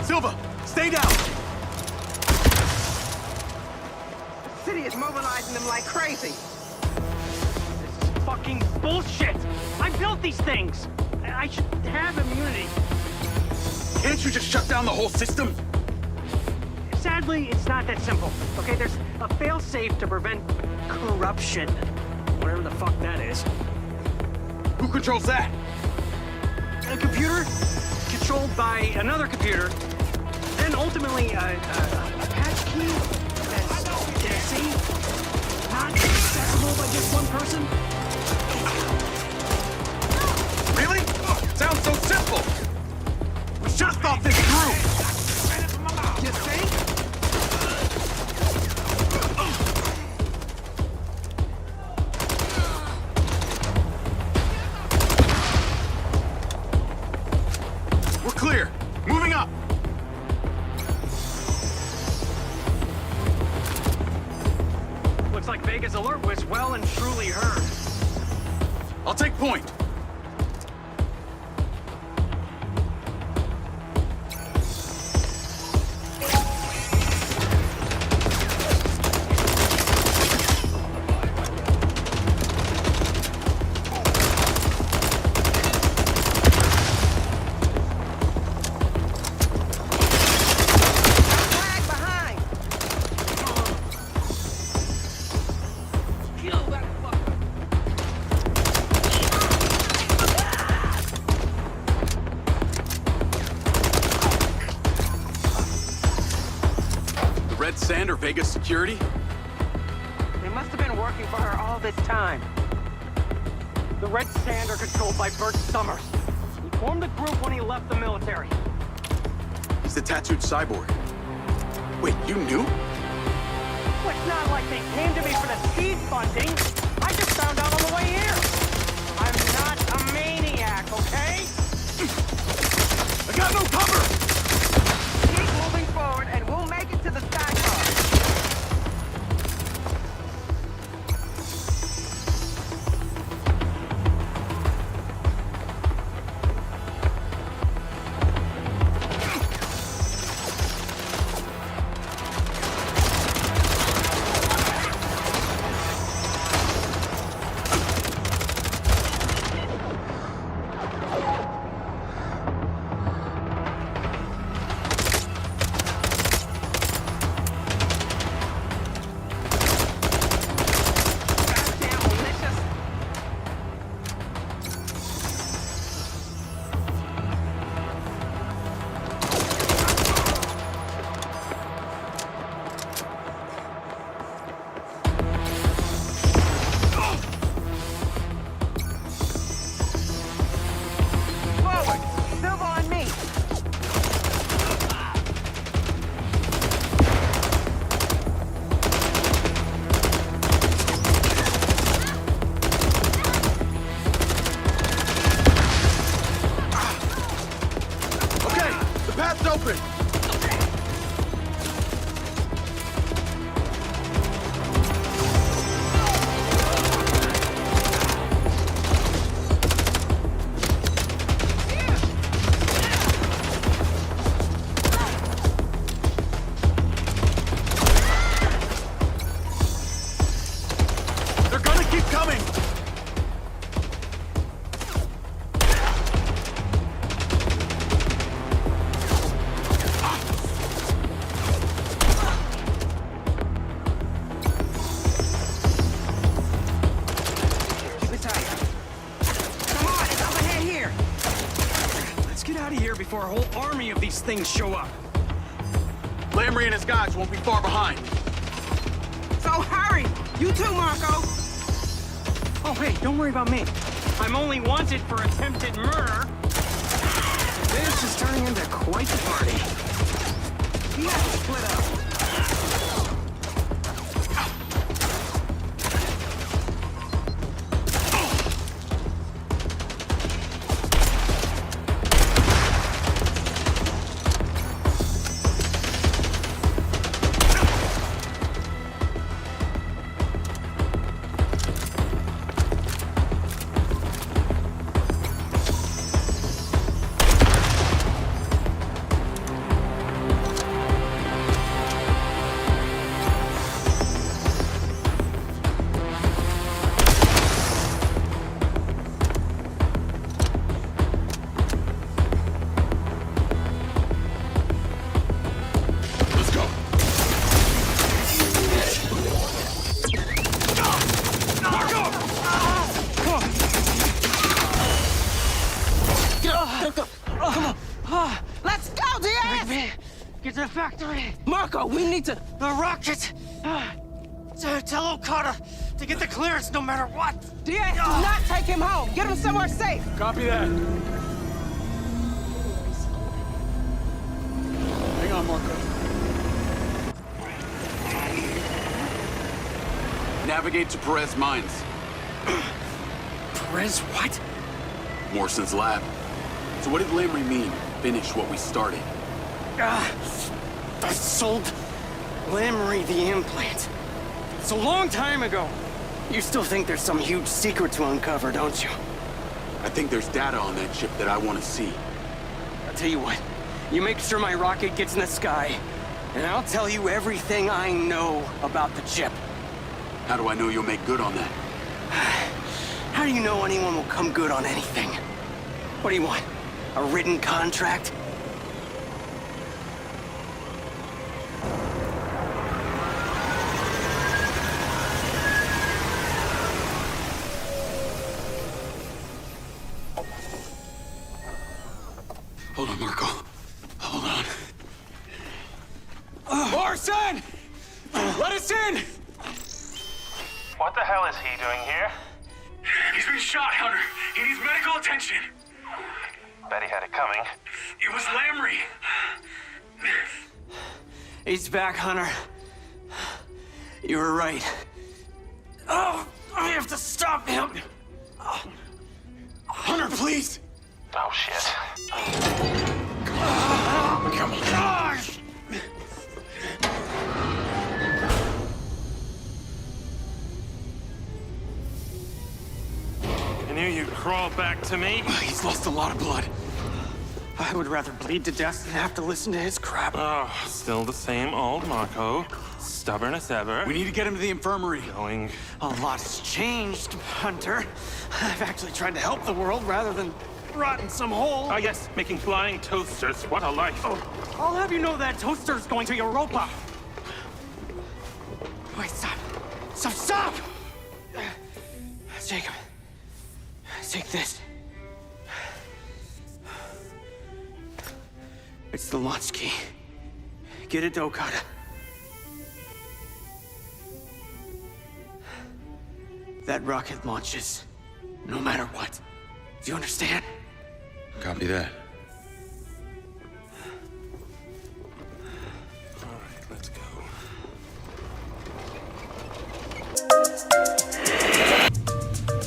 Silva, stay down! The city is mobilizing them like crazy. This is fucking bullshit! I built these things! I should have immunity. Can't you just shut down the whole system? Sadly, it's not that simple. Okay, there's a fail-safe to prevent corruption. Whatever the fuck that is. Who controls that? A computer controlled by another computer. Then ultimately, a patch key that's safe, not accessible by just one person. Really? Sounds so simple! We should have thought this through! You think? We're clear! Moving up! Looks like Vega's alert was well and truly heard. I'll take point. Sand or Vegas security? They must have been working for her all this time. The Red Sand are controlled by Bert Summers. He formed the group when he left the military. He's the tattooed cyborg. Wait, you knew? Well, it's not like they came to me for the seed funding. I just found out on the way here. I'm not a maniac, okay? I got no cover! Keep moving forward and we'll make it to the sky car. Before a whole army of these things show up. Lamry and his guys won't be far behind. So hurry! You too, Marco! Oh, hey, don't worry about me. I'm only wanted for attempted murder. This is turning into quite the party. We have to split up. Get to the factory! Marco, we need to... The rocket! Tell Okada to get the clearance no matter what! Diaz, do not take him home! Get him somewhere safe! Copy that. Hang on, Marco. Navigate to Perez Mines. Perez what? Morrison's lab. So what did Lamry mean? finish what we started. I sold Lamry the implant. It's a long time ago. You still think there's some huge secret to uncover, don't you? I think there's data on that chip that I want to see. I'll tell you what. You make sure my rocket gets in the sky, and I'll tell you everything I know about the chip. How do I know you'll make good on that? How do you know anyone will come good on anything? What do you want? A written contract? Hold on, Marco. Hold on. Orson! Let us in! What the hell is he doing here? He's been shot, Hunter. He needs medical attention. Bet he had it coming. It was Lamry. He's back, Hunter. You were right. Oh, I have to stop him. Hunter, please. Oh, shit. Come on. Gosh! I knew you'd crawl back to me. He's lost a lot of blood. I would rather bleed to death than have to listen to his crap. Oh, still the same old Marco. Stubborn as ever. We need to get him to the infirmary. Going. A lot's changed, Hunter. I've actually tried to help the world rather than rot in some hole. Ah, yes, making flying toasters. What a life. Oh, I'll have you know that toaster's going to Europa. Wait, stop. Stop! Jacob, take this. It's the launch key. Get it to Okada. That rocket launches no matter what. Do you understand? Copy that. All right, let's go.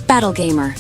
Battle Gamer.